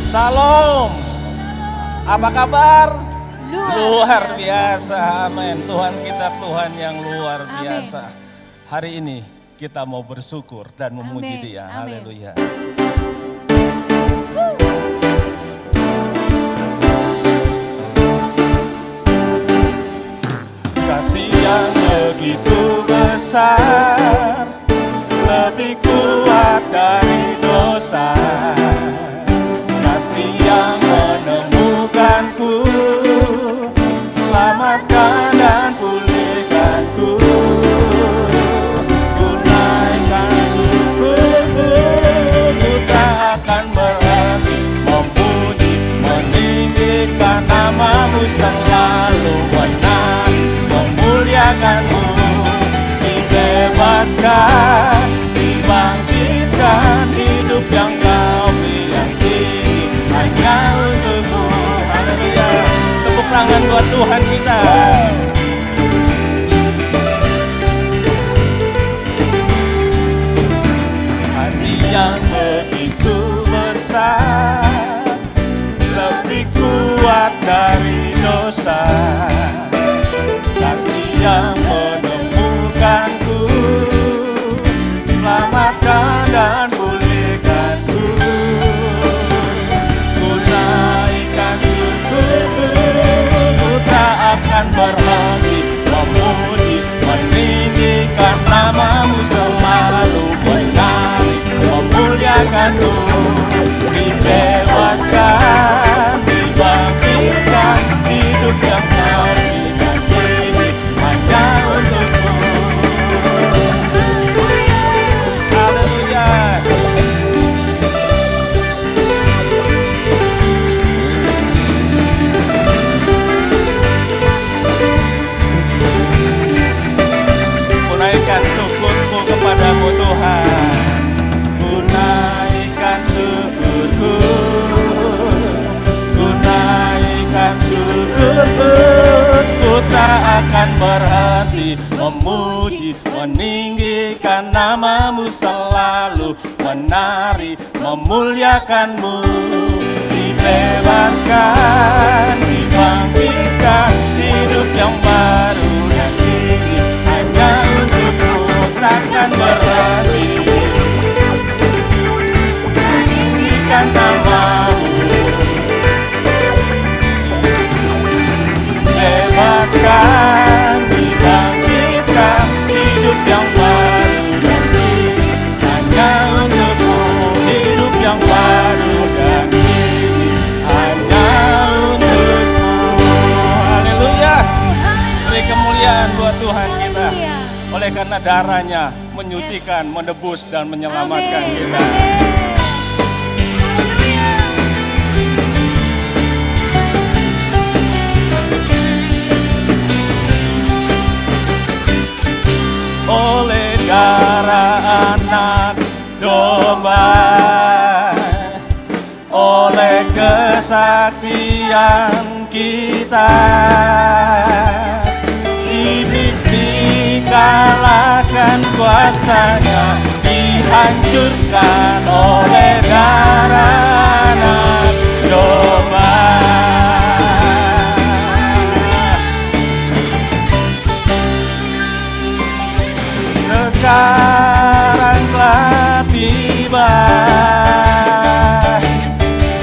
Salam. Apa kabar? Luar biasa. Amin. Tuhan kita Tuhan yang luar Amin. biasa. Hari ini kita mau bersyukur dan memuji Amin. Dia. Amin. Haleluya. Kasih yang begitu besar, lebih kuat dari dosa. Kasih yang menemukanku, selamatkan dan pulihkanku. Tunaikan syukurku, ku tak akan berhenti memuji, meninggikan namamu selalu benar, memuliakanmu, dibebaskan, dibangkitkan, hidup yang kau pilih ini hanya untukmu. Haleluya. Tepuk tangan buat Tuhan kita. Kasih yang begitu besar, lebih kuat dari dosa. Kasih yang menemukanku, selamatkan dan pulihkanku. Ku naikkan syukurku, ku tak akan berhenti memuji, meninggikan namamu selalu benar, memuliakanmu, dibebaskan, dibangkitkan, hidup yang kau berikan ini hanya untukmu. Haleluya. Ku naikkan syukurku kepadamu Tuhan, ku naikkan syukurku, ku naikkan syukurku, ku tak akan berhenti memuji, meninggikan namamu selalu, menari, memuliakanmu, dibebaskan, dibangkitkan, hidup yang baru dan tinggi hanya untukmu, takkan berhenti meninggikan namamu, dibebaskan, dibangkitkan, hidup yang baru dan tinggi hanya untukmu, hidup yang baru dan tinggi hanya untukmu. Haleluya. Beri kemuliaan buat Tuhan kita. Oleh karena darahnya menyucikan, menebus dan menyelamatkan kita. Oleh darah anak domba, oleh kesaksian kita, iblis dikalahkan, kuasanya dihancurkan oleh darah anak domba. Sekarang telah tiba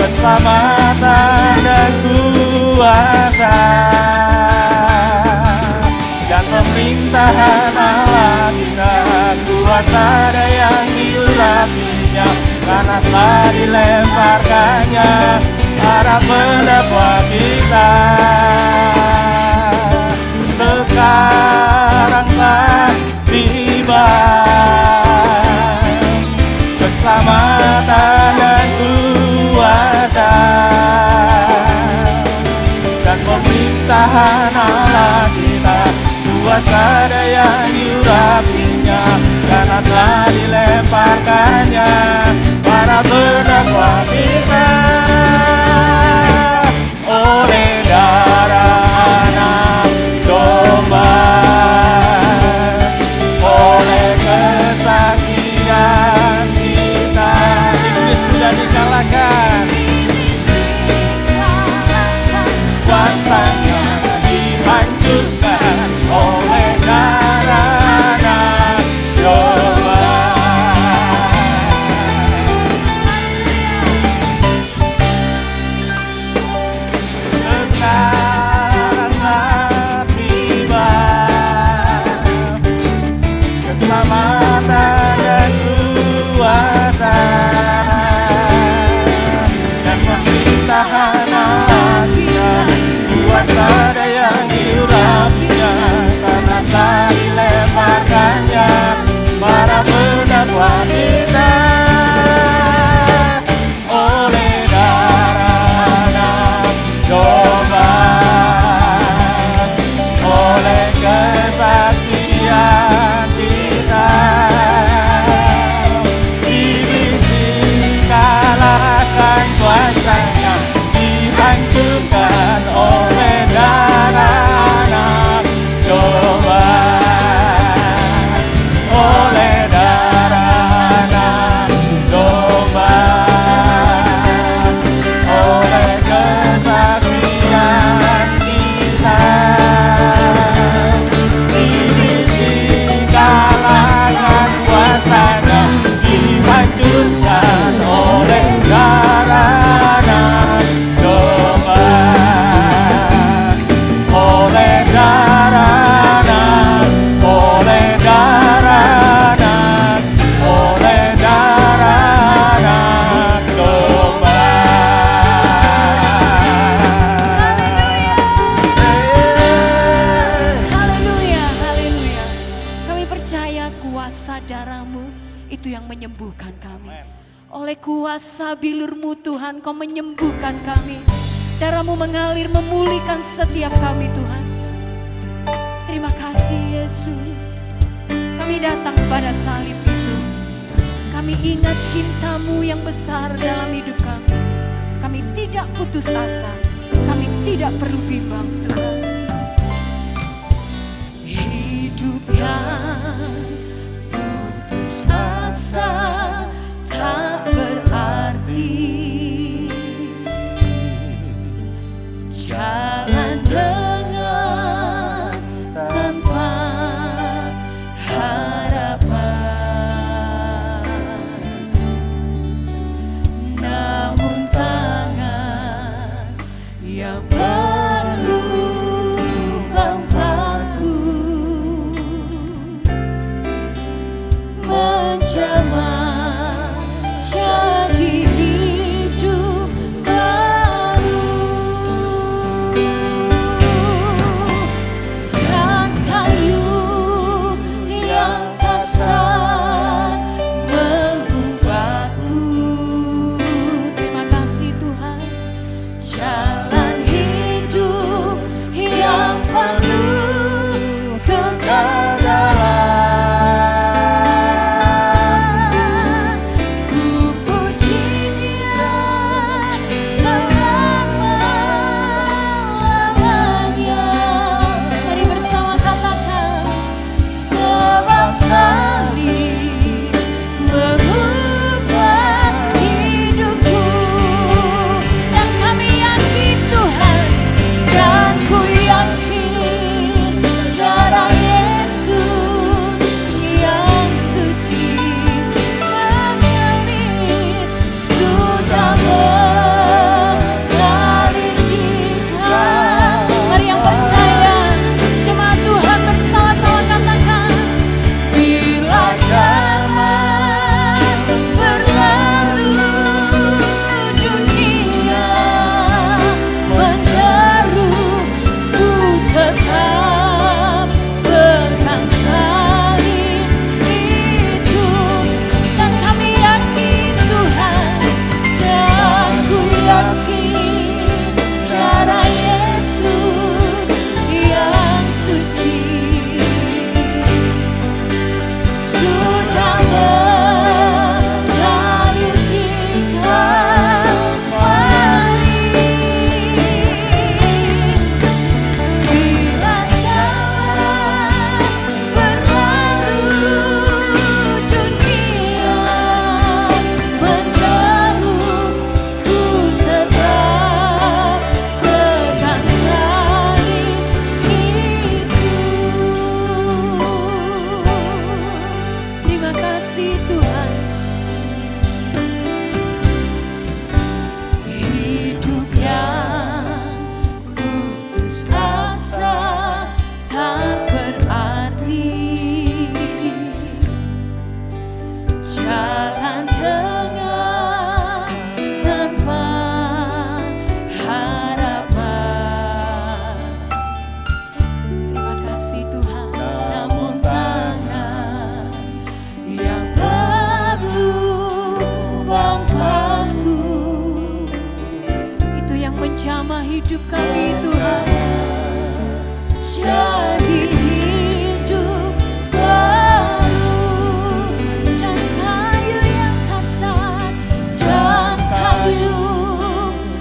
keselamatan dan kuasa, dan pemerintahan Allah kita, kuasa yang diurapinya, karena telah dilemparkannya para pendakwa kita. Sekarang telah tiba keselamatan dan kuasa, dan pemerintahan Allah kita, kuasa yang diurapinya, karena telah dilemparkannya para pendakwa kita. Oleh darah anak domba, oleh kesaksian kita, iblis sudah dikalahkan. hana-hana kuasa yang diurapinya, karena telah dilemparkannya para pendakwa kita. Oleh darah anak domba, oleh kesaksian kita, iblis dikalahkan, kuasanya dihancurkan oleh darah anak domba. Oleh darah anak domba, oleh kesaksian kita, iblis dikalahkan, kuasanya dihancurkan oleh darah anak domba. Oleh darah anak, oleh darah anak, oleh darah anak domba. Haleluya, haleluya. Kami percaya kuasa darah-Mu itu yang menyembuhkan kami. Oleh kuasa bilur-Mu Tuhan, Kau menyembuhkan kami. Darah-Mu mengalir memulihkan setiap kami Tuhan. Terima kasih Yesus. Kami datang pada salib itu. Kami ingat cinta-Mu yang besar dalam hidup kami. Kami tidak putus asa. Kami tidak perlu bimbang Tuhan. Hidup yang putus asa tak berarti. Jalan dengan tanpa harapan, namun tangan yang melubang paku menjamah jadi hidup baru. Dan kayu yang kasar mengubahku. Terima kasih Tuhan. Jalan hidup yang penuh kegagalan, ku pujinya selama-lamanya. Mari bersama katakan, sebab salib mengubah hidupku. Dan kami yakin bersama hidup kami Tuhan. Jadi hidup baru dan kayu yang kasar, dan kayu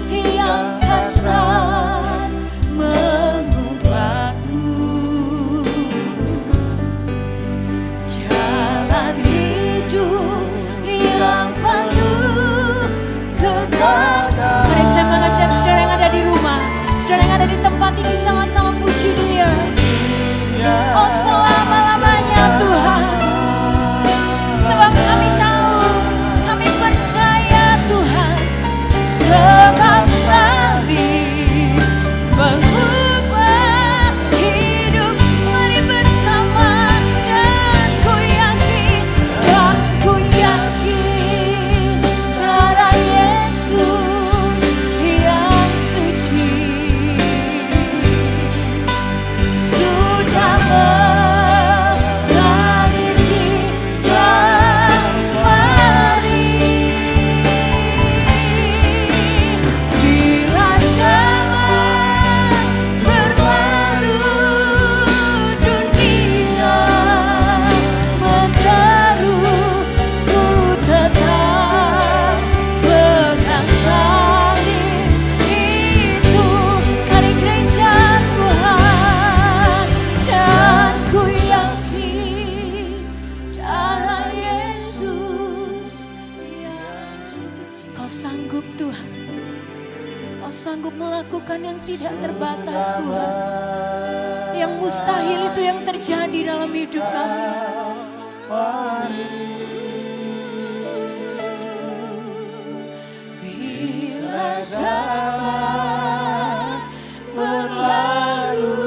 yang kasar mengubahku. Jalan hidup yang penuh kegagalan. Mari saya mengajak saudara yang ada di rumah, saudara yang ada di tempat ini, sama-sama puji Dia. Oh, selama-lamanya Tuhan. Sebab kami tahu, kami percaya Tuhan. Sebab salib mengubah hidup. Mari bersama, dan ku yakin darah Yesus yang suci sudah mengalir di Kalvari. Bila zaman berlalu, dunia menderu, ku tetap pegang salib itu. Mari gereja Tuhan, dan ku yakin darah Yesus yang suci. Kau sanggup Tuhan, Kau sanggup melakukan yang tidak terbatas Tuhan. Yang mustahil itu yang terjadi dalam hidup kami. Bila zaman berlalu,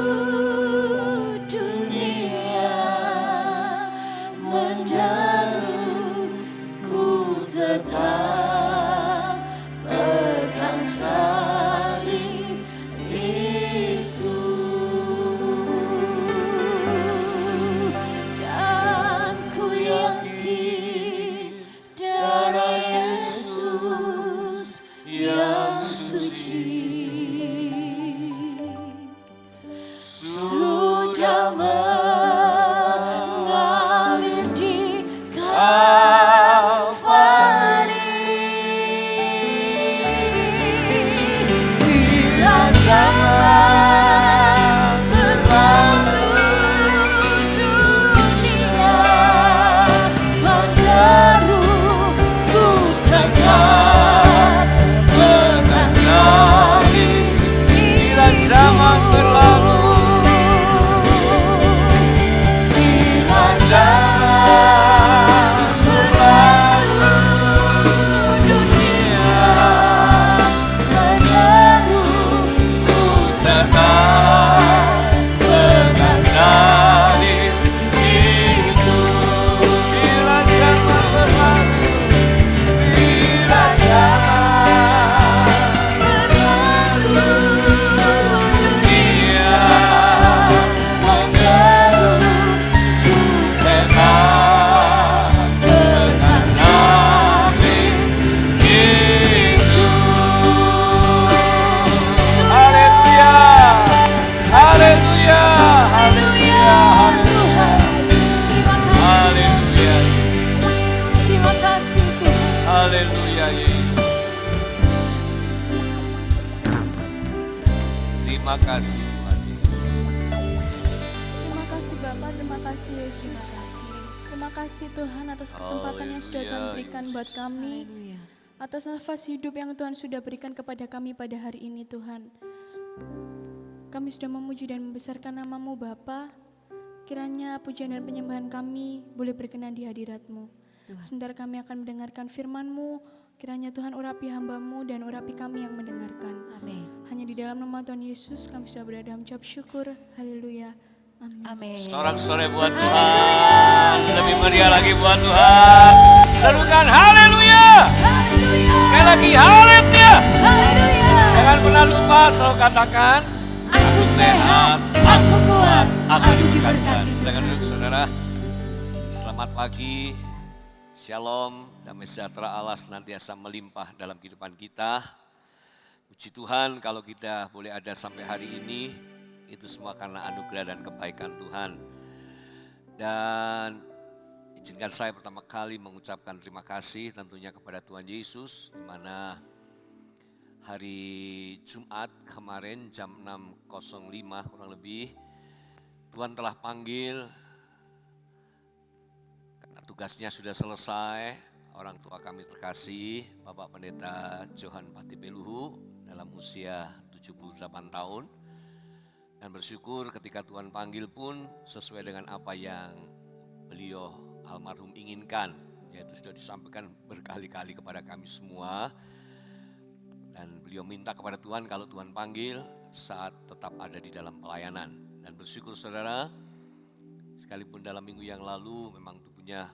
dunia menderu, ku tetap pegang salib itu. Dan ku yakin darah Yesus yang suci sudah mengalir di Kalvari. Bila zaman berlalu, dunia menderu, ku tetap pegang salib. Bila zaman berlalu, Bila zaman berlalu, dunia menderu, ku tetap pegang salib itu. Bila zaman berlalu, bila zaman berlalu, dunia menderu, ku tetap pegang salib itu. Haleluya, haleluya, haleluya, Tuhan. Terima kasih, haleluya, terima kasih Tuhan. haleluya Yesus. Terima kasih Tuhan Yesus. Terima kasih Bapak, terima kasih Yesus. Terima kasih Yesus. Terima kasih Tuhan atas kesempatan yang sudah Tuhan Haleluya, berikan buat kami. Haleluya. Atas nafas hidup yang Tuhan sudah berikan kepada kami pada hari ini Tuhan. Kami sudah memuji dan membesarkan nama-Mu Bapa. Kiranya pujian dan penyembahan kami boleh berkenan di hadirat-Mu. Sebentar kami akan mendengarkan firman-Mu. Kiranya Tuhan urapi hamba-Mu dan urapi kami yang mendengarkan. Amin. Hanya di dalam nama Tuhan Yesus kami sudah berada mengucap syukur. Haleluya. Amin. Amin. Sorak-sorai buat Tuhan, lebih meriah lagi buat Tuhan. Serukan haleluya. Haleluya. Sekali lagi haleluya. Haleluya. Jangan pernah lupa selalu katakan, Aku sehat, aku kuat, aku aku diberkati. diberkati. Silakan duduk saudara. Selamat pagi, shalom, damai sejahtera Allah senantiasa melimpah dalam kehidupan kita. Puji Tuhan kalau kita boleh ada sampai hari ini, itu semua karena anugerah dan kebaikan Tuhan. Dan izinkan saya pertama kali mengucapkan terima kasih tentunya kepada Tuhan Yesus, di mana hari Jumat kemarin jam 6.05 kurang lebih, Tuhan telah panggil karena tugasnya sudah selesai. Orang tua kami terkasih, Bapak Pendeta Johan Patipeluhu dalam usia 78 tahun. Dan bersyukur ketika Tuhan panggil pun sesuai dengan apa yang beliau almarhum inginkan. Yaitu sudah disampaikan berkali-kali kepada kami semua. Dan beliau minta kepada Tuhan kalau Tuhan panggil saat tetap ada di dalam pelayanan. Dan bersyukur saudara, sekalipun dalam minggu yang lalu memang tubuhnya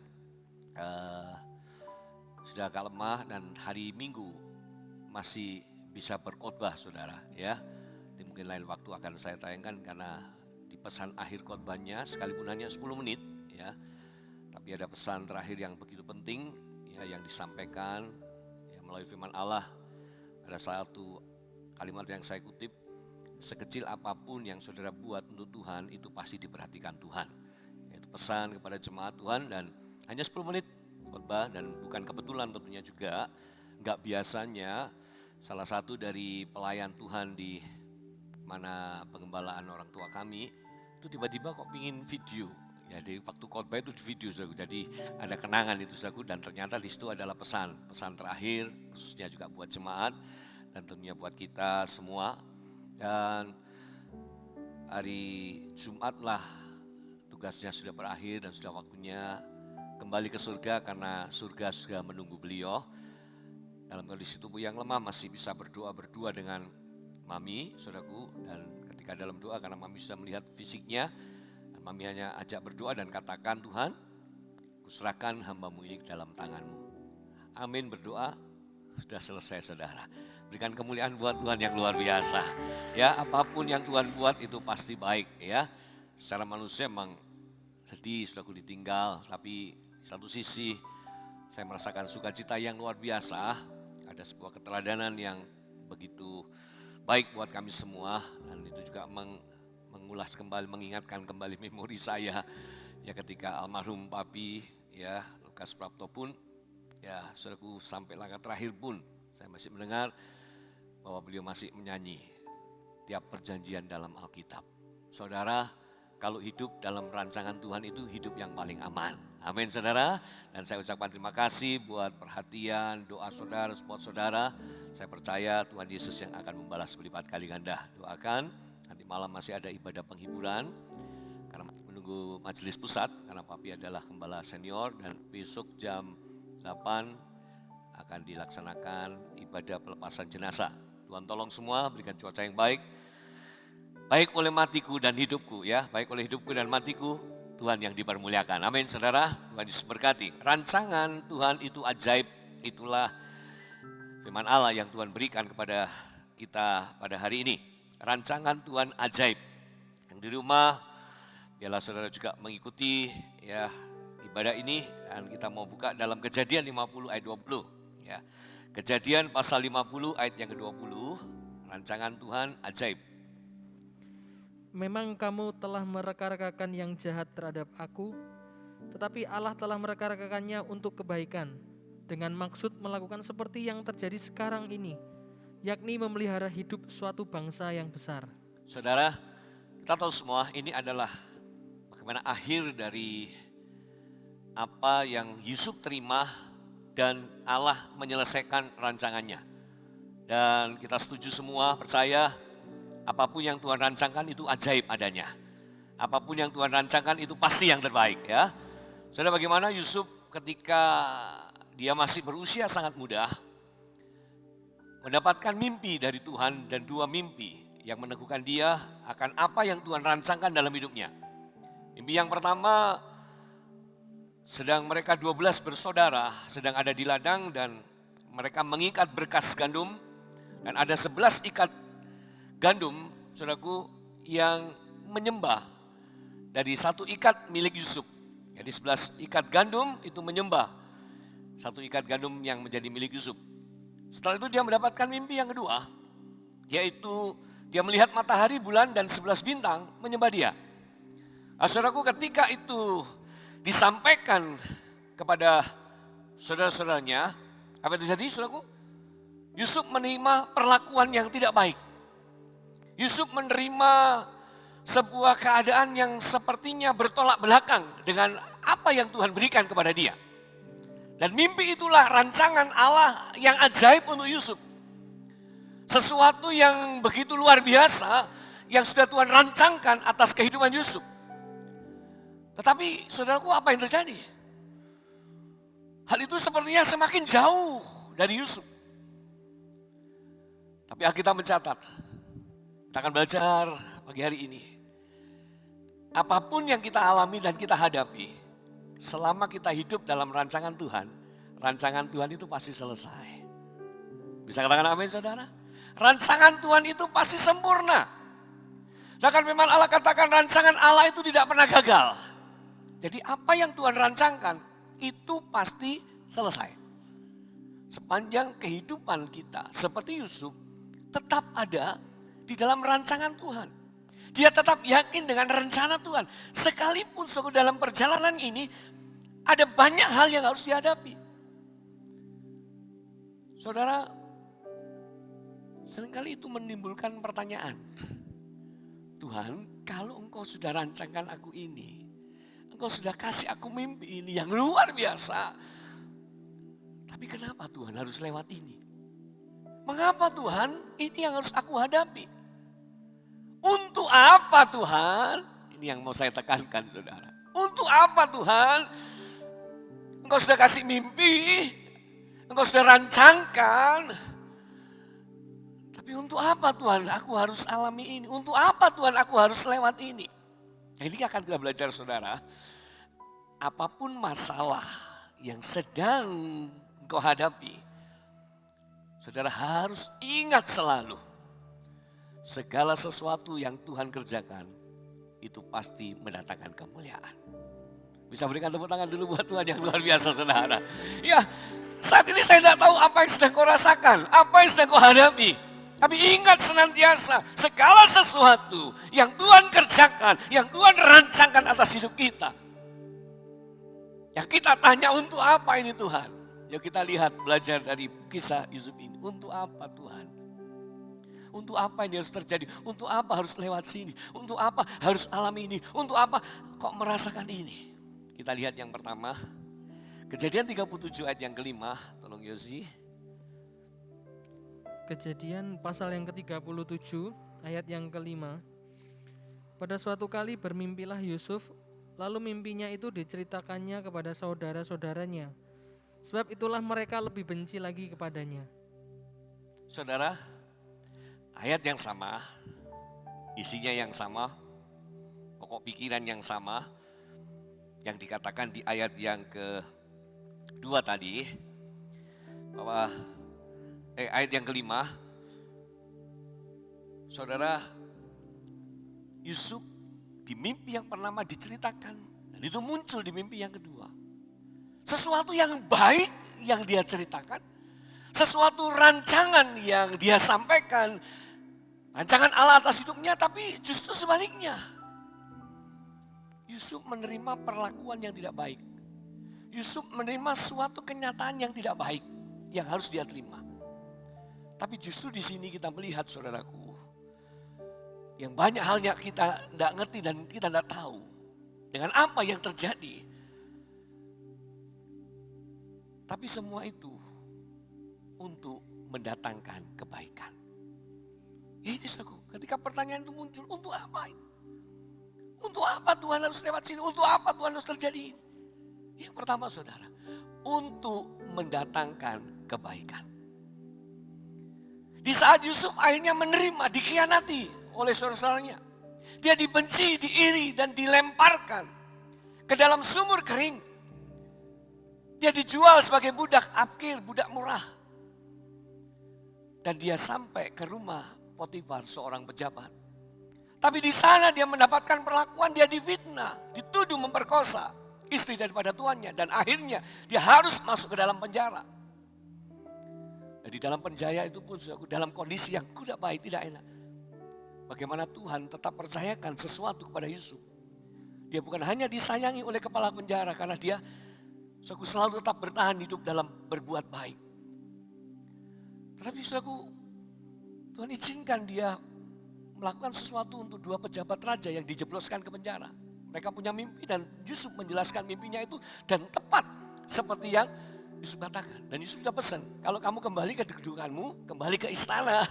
sudah agak lemah dan hari Minggu masih bisa berkhotbah saudara ya. Di mungkin lain waktu akan saya tayangkan karena di pesan akhir khotbahnya sekalipun hanya 10 menit ya. Tapi ada pesan terakhir yang begitu penting ya, yang disampaikan ya, melalui firman Allah. Ada satu kalimat yang saya kutip, sekecil apapun yang saudara buat untuk Tuhan itu pasti diperhatikan Tuhan. Itu pesan kepada jemaat Tuhan dan hanya 10 menit khotbah dan bukan kebetulan tentunya juga. Enggak biasanya salah satu dari pelayan Tuhan di mana pengembalaan orang tua kami itu tiba-tiba kok pingin video. Ya, di waktu khotbah itu di video saudaraku. Jadi ada kenangan itu saudaraku dan ternyata di situ adalah pesan terakhir khususnya juga buat jemaat dan tentunya buat kita semua. Dan hari Jumat lah tugasnya sudah berakhir dan sudah waktunya kembali ke surga karena surga sudah menunggu beliau. Dalam kondisi tubuh yang lemah masih bisa berdoa berdua dengan Mami saudaraku, dan ketika dalam doa karena Mami sudah melihat fisiknya, Mami hanya ajak berdoa dan katakan, Tuhan, kuserahkan hamba-Mu ini ke dalam tangan-Mu. Amin, berdoa, sudah selesai saudara. Berikan kemuliaan buat Tuhan yang luar biasa. Ya, apapun yang Tuhan buat itu pasti baik ya. Secara manusia memang sedih, sudah aku ditinggal. Tapi di satu sisi saya merasakan sukacita yang luar biasa. Ada sebuah keteladanan yang begitu baik buat kami semua. Dan itu juga mengulas kembali, mengingatkan kembali memori saya ya ketika almarhum Papi ya Lukas Prapto pun ya saudaraku sampai langkah terakhir pun saya masih mendengar bahwa beliau masih menyanyi tiap perjanjian dalam Alkitab. Saudara, kalau hidup dalam rancangan Tuhan itu hidup yang paling aman. Amin saudara. Dan saya ucapkan terima kasih buat perhatian, doa saudara, support saudara. Saya percaya Tuhan Yesus yang akan membalas berlipat kali ganda. Doakan. Nanti malam masih ada ibadah penghiburan karena menunggu majelis pusat karena Papi adalah gembala senior dan besok jam 8 akan dilaksanakan ibadah pelepasan jenazah. Tuhan tolong semua berikan cuaca yang baik. Baik oleh matiku dan hidupku ya, baik oleh hidupku dan matiku Tuhan yang dipermuliakan. Amin saudara, Tuhan Yesus berkati. Rancangan Tuhan itu ajaib, itulah firman Allah yang Tuhan berikan kepada kita pada hari ini. Rancangan Tuhan ajaib. Yang di rumah, biarlah saudara juga mengikuti ya ibadah ini dan kita mau buka dalam Kejadian 50 ayat 20 ya. Kejadian pasal 50 ayat yang ke-20, rancangan Tuhan ajaib. Memang kamu telah mereka-rekakan yang jahat terhadap aku, tetapi Allah telah mereka-rekakannya untuk kebaikan, dengan maksud melakukan seperti yang terjadi sekarang ini, yakni memelihara hidup suatu bangsa yang besar. Saudara, kita tahu semua ini adalah bagaimana akhir dari apa yang Yusuf terima dan Allah menyelesaikan rancangannya. Dan kita setuju semua, percaya apapun yang Tuhan rancangkan itu ajaib adanya. Apapun yang Tuhan rancangkan itu pasti yang terbaik ya. Saudara, bagaimana Yusuf ketika dia masih berusia sangat muda mendapatkan mimpi dari Tuhan dan dua mimpi yang meneguhkan dia akan apa yang Tuhan rancangkan dalam hidupnya. Mimpi yang pertama, sedang mereka 12 bersaudara sedang ada di ladang dan mereka mengikat berkas gandum dan ada 11 ikat gandum, saudaraku, yang menyembah dari satu ikat milik Yusuf. Jadi 11 ikat gandum itu menyembah satu ikat gandum yang menjadi milik Yusuf. Setelah itu dia mendapatkan mimpi yang kedua. Yaitu dia melihat matahari, bulan, dan 11 bintang menyembah dia. Saudaraku, ketika itu disampaikan kepada saudara-saudaranya, apa yang terjadi saudaraku? Yusuf menerima perlakuan yang tidak baik. Yusuf menerima sebuah keadaan yang sepertinya bertolak belakang dengan apa yang Tuhan berikan kepada dia. Dan mimpi itulah rancangan Allah yang ajaib untuk Yusuf. Sesuatu yang begitu luar biasa yang sudah Tuhan rancangkan atas kehidupan Yusuf. Tetapi saudaraku, apa yang terjadi? Hal itu sepertinya semakin jauh dari Yusuf. Tapi Alkitab mencatat, kita akan belajar pagi hari ini. Apapun yang kita alami dan kita hadapi, selama kita hidup dalam rancangan Tuhan itu pasti selesai. Bisa katakan amin saudara? Rancangan Tuhan itu pasti sempurna. Bahkan memang Allah katakan rancangan Allah itu tidak pernah gagal. Jadi apa yang Tuhan rancangkan itu pasti selesai. Sepanjang kehidupan kita seperti Yusuf tetap ada di dalam rancangan Tuhan. Dia tetap yakin dengan rencana Tuhan. Sekalipun dalam perjalanan ini ada banyak hal yang harus dihadapi. Saudara, seringkali itu menimbulkan pertanyaan. Tuhan, kalau Engkau sudah rancangkan aku ini, Engkau sudah kasih aku mimpi ini yang luar biasa. Tapi kenapa Tuhan harus lewat ini? Mengapa Tuhan ini yang harus aku hadapi? Untuk apa Tuhan? Ini yang mau saya tekankan saudara. Untuk apa Tuhan? Engkau sudah kasih mimpi, Engkau sudah rancangkan. Tapi untuk apa Tuhan aku harus alami ini? Untuk apa Tuhan aku harus lewat ini? Nah, ini akan kita belajar saudara. Apapun masalah yang sedang engkau hadapi, saudara harus ingat selalu. Segala sesuatu yang Tuhan kerjakan itu pasti mendatangkan kemuliaan. Bisa berikan tepuk tangan dulu buat Tuhan yang luar biasa saudara. Ya, saat ini saya tidak tahu apa yang sedang kau rasakan, apa yang sedang kau hadapi. Tapi ingat senantiasa segala sesuatu yang Tuhan kerjakan, yang Tuhan rancangkan atas hidup kita. Yang kita tanya untuk apa ini Tuhan? Yuk kita lihat belajar dari kisah Yusuf ini. Untuk apa Tuhan? Untuk apa ini harus terjadi? Untuk apa harus lewat sini? Untuk apa harus alami ini? Untuk apa kok merasakan ini? Kita lihat yang pertama. Kejadian 37 ayat yang kelima. Tolong Yosi. Kejadian pasal yang ke-37 ayat yang kelima. Pada suatu kali bermimpilah Yusuf, lalu mimpinya itu diceritakannya kepada saudara-saudaranya. Sebab itulah mereka lebih benci lagi kepadanya. Saudara, ayat yang sama, isinya yang sama, pokok pikiran yang sama, yang dikatakan di ayat yang kedua tadi, bahwa ayat yang kelima, saudara, Yusuf di mimpi yang pertama diceritakan, dan itu muncul di mimpi yang kedua. Sesuatu yang baik yang dia ceritakan, sesuatu rancangan yang dia sampaikan, rancangan Allah atas hidupnya, tapi justru sebaliknya. Yusuf menerima perlakuan yang tidak baik. Yusuf menerima suatu kenyataan yang tidak baik yang harus dia terima. Tapi justru di sini kita melihat saudaraku, yang banyak halnya kita tidak ngerti dan kita tidak tahu dengan apa yang terjadi. Tapi semua itu untuk mendatangkan kebaikan. Ya ini saudaraku, ketika pertanyaan itu muncul, untuk apa ini? Untuk apa Tuhan harus lewat sini? Untuk apa Tuhan harus terjadi ini? Yang pertama saudara, untuk mendatangkan kebaikan. Di saat Yusuf akhirnya menerima, dikhianati oleh saudara-saudaranya. Dia dibenci, diiri, dan dilemparkan ke dalam sumur kering. Dia dijual sebagai budak afkir, budak murah. Dan dia sampai ke rumah Potifar, seorang pejabat. Tapi di sana dia mendapatkan perlakuan, dia difitnah, dituduh memperkosa istri daripada tuannya. Dan akhirnya dia harus masuk ke dalam penjara. Di dalam penjara itu pun saudaraku, dalam kondisi yang tidak baik, tidak enak. Bagaimana Tuhan tetap percayakan sesuatu kepada Yusuf. Dia bukan hanya disayangi oleh kepala penjara karena dia saudaraku selalu tetap bertahan hidup dalam berbuat baik. Tetapi saudaraku, Tuhan izinkan dia melakukan sesuatu untuk 2 pejabat raja yang dijebloskan ke penjara. Mereka punya mimpi dan Yusuf menjelaskan mimpinya itu dan tepat seperti yang Yusuf katakan. Dan Yusuf sudah pesan, kalau kamu kembali ke kedudukanmu, kembali ke istana.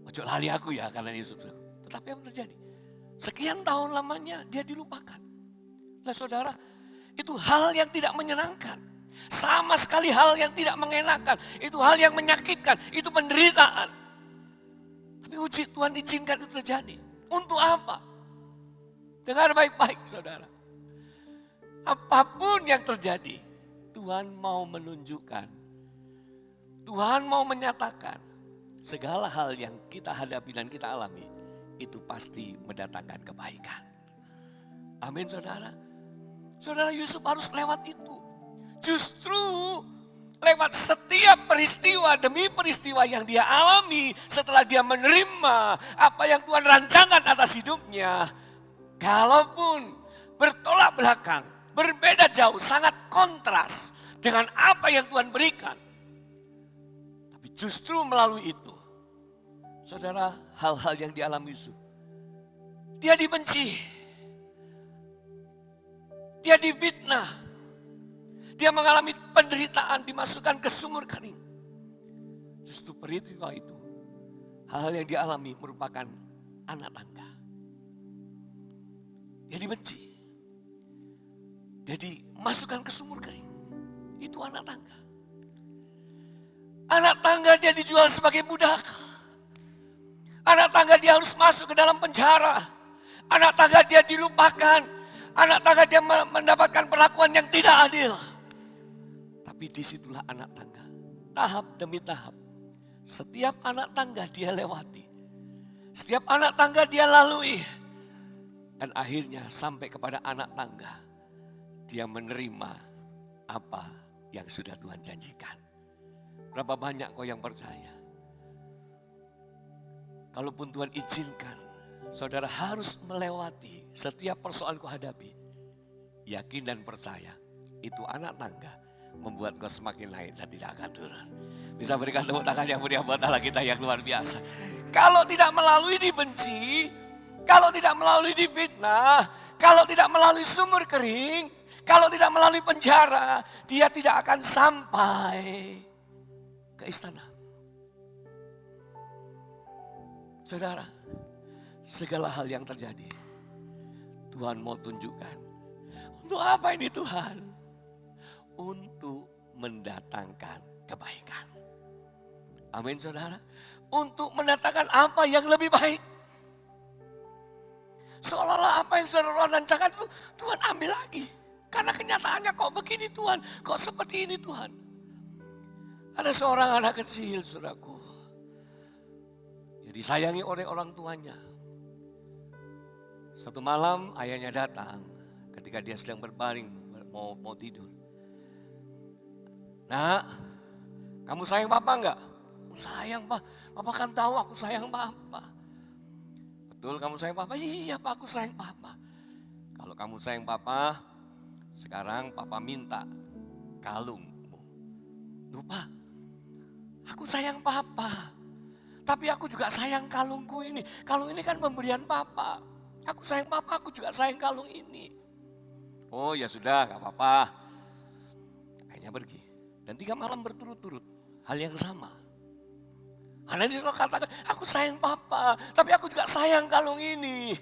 Ojo lali aku ya, karena Yusuf. Tetapi yang terjadi, sekian tahun lamanya dia dilupakan. Nah saudara, itu hal yang tidak menyenangkan. Sama sekali hal yang tidak mengenakan. Itu hal yang menyakitkan, itu penderitaan. Tapi Tuhan izinkan itu terjadi. Untuk apa? Dengar baik-baik saudara. Apapun yang terjadi, Tuhan mau menunjukkan, Tuhan mau menyatakan segala hal yang kita hadapi dan kita alami itu pasti mendatangkan kebaikan. Amin saudara. Saudara, Yusuf harus lewat itu. Justru lewat setiap peristiwa demi peristiwa yang dia alami setelah dia menerima apa yang Tuhan rancangkan atas hidupnya. Kalaupun bertolak belakang, berbeda jauh, sangat kontras dengan apa yang Tuhan berikan. Tapi justru melalui itu, saudara, hal-hal yang dialami Yusuf. Dia dibenci. Dia difitnah. Dia mengalami penderitaan, dimasukkan ke sumur kering. Justru peristiwa itu, hal yang dialami merupakan anak tangga. Dia dibenci. Dia dimasukkan ke sumur kering. Itu anak tangga. Anak tangga dia dijual sebagai budak. Anak tangga dia harus masuk ke dalam penjara. Anak tangga dia dilupakan. Anak tangga dia mendapatkan perlakuan yang tidak adil. Tapi disitulah anak tangga. Tahap demi tahap. Setiap anak tangga dia lewati. Setiap anak tangga dia lalui. Dan akhirnya sampai kepada anak tangga. Dia menerima apa yang sudah Tuhan janjikan. Berapa banyak kau yang percaya? Kalaupun Tuhan izinkan, saudara harus melewati setiap persoalan kau hadapi. Yakin dan percaya, itu anak tangga membuat kau semakin naik dan tidak akan turun. Bisa berikan tepuk tangan yang meriah buat Allah kita yang luar biasa. Kalau tidak melalui dibenci, kalau tidak melalui difitnah, kalau tidak melalui sumur kering, kalau tidak melalui penjara, dia tidak akan sampai ke istana. Saudara, segala hal yang terjadi, Tuhan mau tunjukkan. Untuk apa ini Tuhan? Untuk mendatangkan kebaikan. Amin saudara. Untuk mendatangkan apa yang lebih baik. Seolah-olah apa yang saudara rancangkan itu Tuhan ambil lagi. Karena kenyataannya kok begini Tuhan, kok seperti ini Tuhan. Ada seorang anak kecil saudaraku. Dia disayangi oleh orang tuanya. Satu malam ayahnya datang ketika dia sedang berbaring mau tidur. Nak, kamu sayang papa enggak? Sayang pak, papa kan tahu aku sayang papa. Betul kamu sayang papa? Iya pak, aku sayang papa. Kalau kamu sayang papa, sekarang papa minta kalungmu. Lupa, aku sayang papa. Tapi aku juga sayang kalungku ini. Kalung ini kan pemberian papa. Aku sayang papa, aku juga sayang kalung ini. Oh ya sudah, gak apa-apa. Akhirnya pergi. Dan 3 malam berturut-turut, hal yang sama. Anak ini selalu katakan, aku sayang papa, tapi aku juga sayang kalung ini.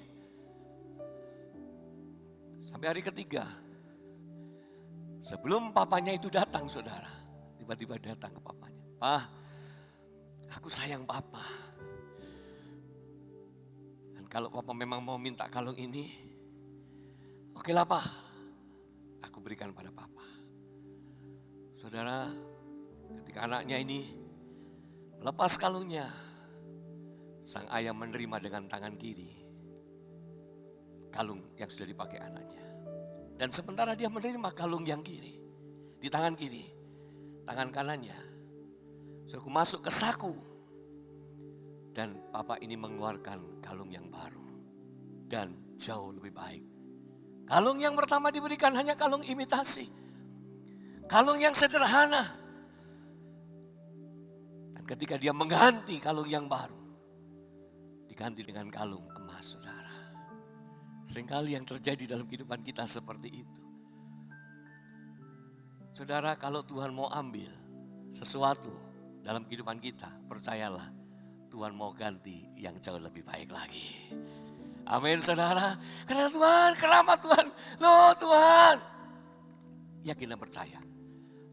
Sampai hari ketiga, sebelum papanya itu datang saudara, tiba-tiba datang ke papanya. Pak, aku sayang papa. Dan kalau papa memang mau minta kalung ini, oke lah pak, aku berikan pada papa. Saudara, ketika anaknya ini melepas kalungnya, sang ayah menerima dengan tangan kiri kalung yang sudah dipakai anaknya. Dan sementara dia menerima kalung yang kiri, di tangan kiri, tangan kanannya So, aku masuk ke saku. Dan papa ini mengeluarkan kalung yang baru. Dan jauh lebih baik. Kalung yang pertama diberikan hanya kalung imitasi. Kalung yang sederhana. Dan ketika dia mengganti kalung yang baru. Diganti dengan kalung emas, saudara. Seringkali yang terjadi dalam kehidupan kita seperti itu. Saudara, kalau Tuhan mau ambil sesuatu dalam kehidupan kita, percayalah Tuhan mau ganti yang jauh lebih baik lagi. Amin, saudara. Karena Tuhan, keramat Tuhan. Loh Tuhan. Yakin dan percaya.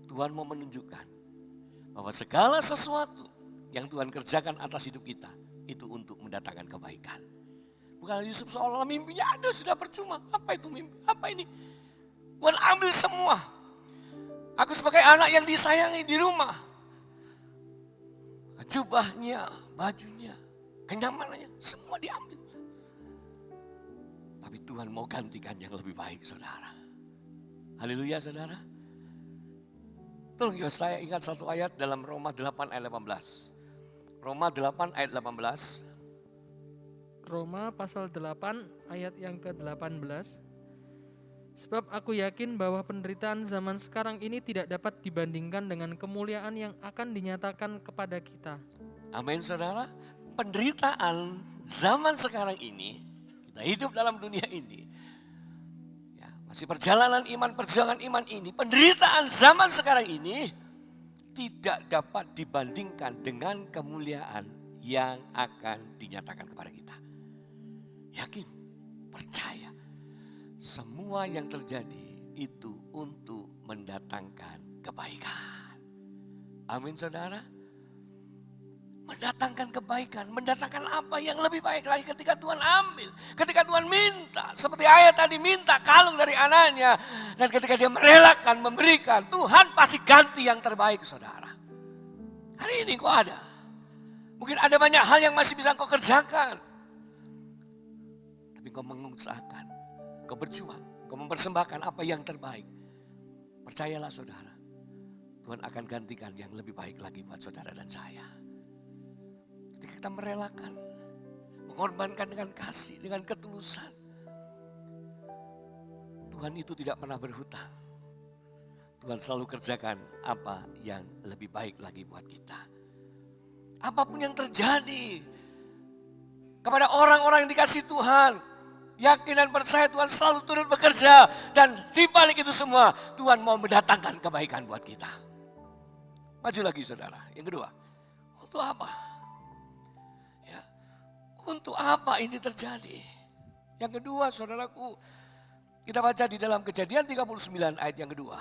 Tuhan mau menunjukkan bahwa segala sesuatu yang Tuhan kerjakan atas hidup kita, itu untuk mendatangkan kebaikan. Bukan Yusuf seolah-olah mimpinya ada, sudah percuma. Apa itu mimpi? Apa ini? Tuhan ambil semua. Aku sebagai anak yang disayangi di rumah. Jubahnya, bajunya, kenyamanannya, semua diambil. Tapi Tuhan mau gantikan yang lebih baik, saudara. Haleluya, saudara. Tolong ya, saya ingat satu ayat dalam Roma 8 ayat 18. Roma 8 ayat 18. Roma pasal 8 ayat yang ke-18. Sebab aku yakin bahwa penderitaan zaman sekarang ini tidak dapat dibandingkan dengan kemuliaan yang akan dinyatakan kepada kita. Amin, saudara. Penderitaan zaman sekarang ini, kita hidup dalam dunia ini, ya, masih perjalanan iman, perjuangan iman ini, penderitaan zaman sekarang ini tidak dapat dibandingkan dengan kemuliaan yang akan dinyatakan kepada kita. Yakin, percaya. Semua yang terjadi itu untuk mendatangkan kebaikan. Amin, saudara. Mendatangkan kebaikan, mendatangkan apa yang lebih baik lagi ketika Tuhan ambil. Ketika Tuhan minta, seperti ayat tadi minta kalung dari anaknya. Dan ketika dia merelakan, memberikan, Tuhan pasti ganti yang terbaik, saudara. Hari ini kok ada. Mungkin ada banyak hal yang masih bisa kau kerjakan. Tapi kau mengusahakan, kau berjuang, kau mempersembahkan apa yang terbaik. Percayalah, saudara. Tuhan akan gantikan yang lebih baik lagi buat saudara dan saya. Ketika kita merelakan, mengorbankan dengan kasih, dengan ketulusan. Tuhan itu tidak pernah berhutang. Tuhan selalu kerjakan apa yang lebih baik lagi buat kita. Apapun yang terjadi kepada orang-orang yang dikasih Tuhan, yakin dan percaya Tuhan selalu turut bekerja. Dan di balik itu semua, Tuhan mau mendatangkan kebaikan buat kita. Maju lagi, saudara. Yang kedua, untuk apa? Untuk apa ini terjadi? Yang kedua, saudaraku, kita baca di dalam Kejadian 39 ayat yang kedua.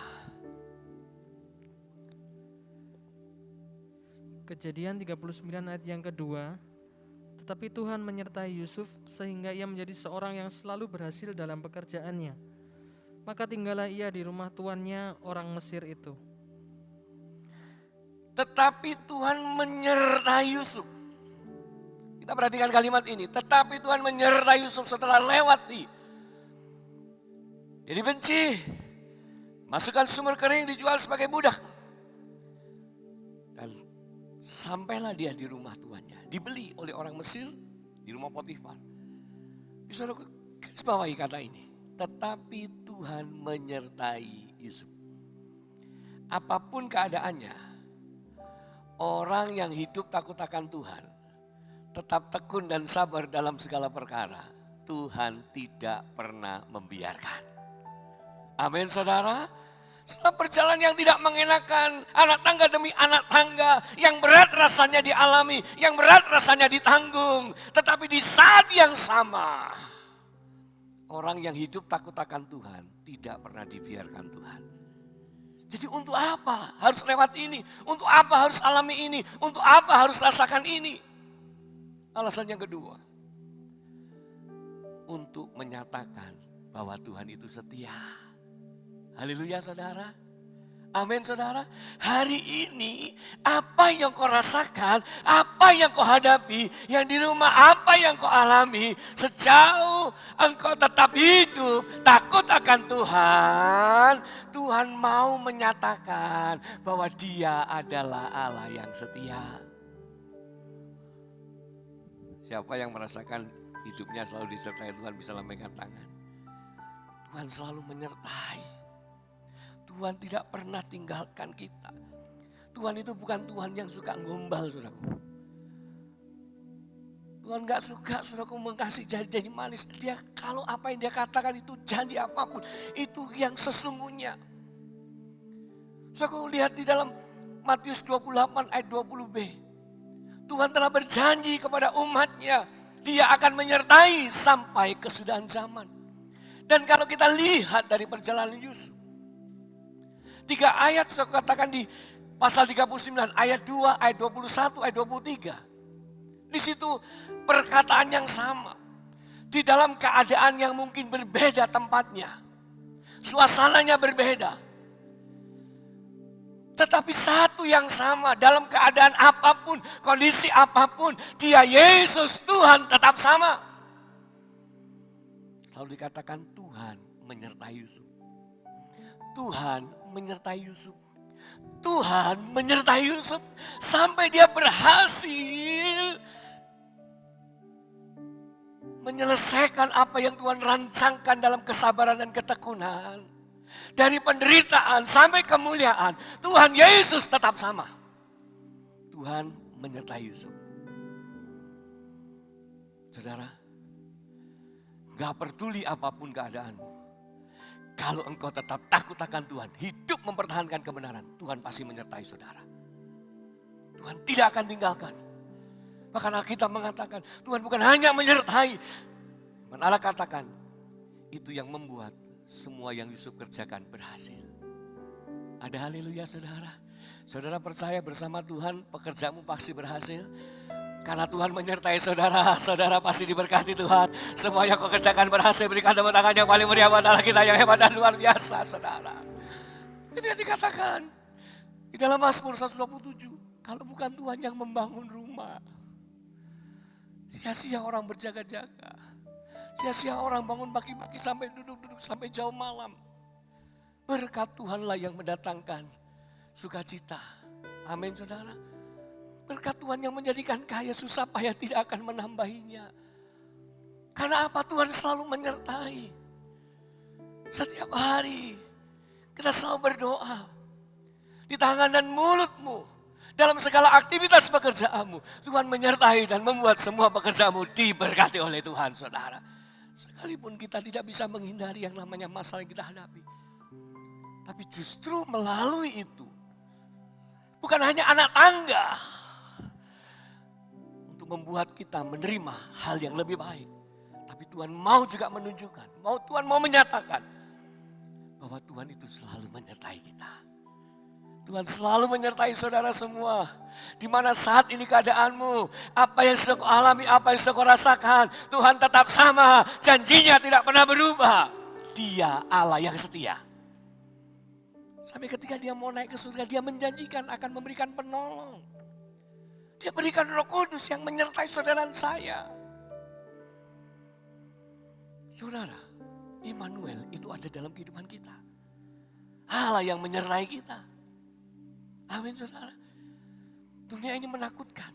Kejadian 39 ayat yang kedua. Tetapi Tuhan menyertai Yusuf sehingga ia menjadi seorang yang selalu berhasil dalam pekerjaannya. Maka tinggallah ia di rumah tuannya orang Mesir itu. Tetapi Tuhan menyertai Yusuf. Kita perhatikan kalimat ini. Tetapi Tuhan menyertai Yusuf setelah lewati. Jadi benci. Masukkan sumur kering, dijual sebagai budak. Dan sampailah dia di rumah tuannya. Dibeli oleh orang Mesir di rumah Potifar. Disuruh garis bawahi kata ini. Tetapi Tuhan menyertai Yusuf. Apapun keadaannya, orang yang hidup takut akan Tuhan, tetap tekun dan sabar dalam segala perkara, Tuhan tidak pernah membiarkan. Amin, saudara. Setelah perjalanan yang tidak mengenakan, anak tangga demi anak tangga, yang berat rasanya dialami, yang berat rasanya ditanggung. Tetapi di saat yang sama, orang yang hidup takut akan Tuhan tidak pernah dibiarkan Tuhan. Jadi untuk apa harus lewat ini? Untuk apa harus alami ini? Untuk apa harus rasakan ini? Alasan yang kedua, untuk menyatakan bahwa Tuhan itu setia. Haleluya, saudara. Amin, saudara. Hari ini apa yang kau rasakan, apa yang kau hadapi, yang di rumah apa apa yang kau alami, sejauh engkau tetap hidup, takut akan Tuhan, Tuhan mau menyatakan bahwa Dia adalah Allah yang setia. Siapa yang merasakan hidupnya selalu disertai Tuhan bisa lambaikan tangan. Tuhan selalu menyertai. Tuhan tidak pernah tinggalkan kita. Tuhan itu bukan Tuhan yang suka gombal, saudaraku. Tuhan gak suka saudaraku mengasih janji-janji manis. Dia kalau apa yang dia katakan itu janji apapun, itu yang sesungguhnya. Saudaraku lihat di dalam Matius 28 ayat 20b. Tuhan telah berjanji kepada umatnya, Dia akan menyertai sampai kesudahan zaman. Dan kalau kita lihat dari perjalanan Yusuf, 3 ayat saya katakan di pasal 39 ayat 2, ayat 21, ayat 23. Di situ perkataan yang sama. Di dalam keadaan yang mungkin berbeda tempatnya. Suasananya berbeda. Tetapi satu yang sama dalam keadaan apapun, kondisi apapun, Dia Yesus Tuhan tetap sama. Selalu dikatakan Tuhan menyertai Yusuf. Tuhan menyertai Yusuf. Tuhan menyertai Yusuf sampai dia berhasil menyelesaikan apa yang Tuhan rancangkan dalam kesabaran dan ketekunan. Dari penderitaan sampai kemuliaan, Tuhan Yesus tetap sama. Tuhan menyertai Yusuf. Saudara, gak peduli apapun keadaanmu. Kalau engkau tetap takut akan Tuhan, hidup mempertahankan kebenaran, Tuhan pasti menyertai saudara. Tuhan tidak akan tinggalkan. Bahkan Alkitab mengatakan, Tuhan bukan hanya menyertai. Allah katakan, itu yang membuat semua yang Yusuf kerjakan berhasil. Ada haleluya saudara. Saudara percaya bersama Tuhan pekerjaanmu pasti berhasil. Karena Tuhan menyertai saudara, saudara pasti diberkati Tuhan. Semua yang kau kerjakan berhasil, berikan tepuk tangan yang paling meriah buat Allah kita yang hebat dan luar biasa saudara. Itu yang dikatakan di dalam Mazmur 127. Kalau bukan Tuhan yang membangun rumah, sia-sia orang berjaga-jaga. Sia-sia orang bangun pagi-pagi sampai duduk-duduk sampai jauh malam. Berkat Tuhanlah yang mendatangkan sukacita. Amin saudara. Berkat Tuhan yang menjadikan kaya susah payah tidak akan menambahinya. Karena apa? Tuhan selalu menyertai. Setiap hari kita selalu berdoa. Di tangan dan mulutmu. Dalam segala aktivitas pekerjaanmu. Tuhan menyertai dan membuat semua pekerjaanmu diberkati oleh Tuhan saudara. Sekalipun kita tidak bisa menghindari yang namanya masalah yang kita hadapi. Tapi justru melalui itu. Bukan hanya anak tangga. Untuk membuat kita menerima hal yang lebih baik. Tapi Tuhan mau juga menunjukkan. Tuhan mau menyatakan. Bahwa Tuhan itu selalu menyertai kita. Tuhan selalu menyertai saudara semua. Di mana saat ini keadaanmu. Apa yang sedang kau alami, apa yang sedang kau rasakan. Tuhan tetap sama. Janjinya tidak pernah berubah. Dia Allah yang setia. Sampai ketika dia mau naik ke surga, dia menjanjikan akan memberikan penolong. Dia berikan Roh Kudus yang menyertai saudara dan saya. Saudara, Immanuel itu ada dalam kehidupan kita. Allah yang menyertai kita. Amin saudara. Dunia ini menakutkan.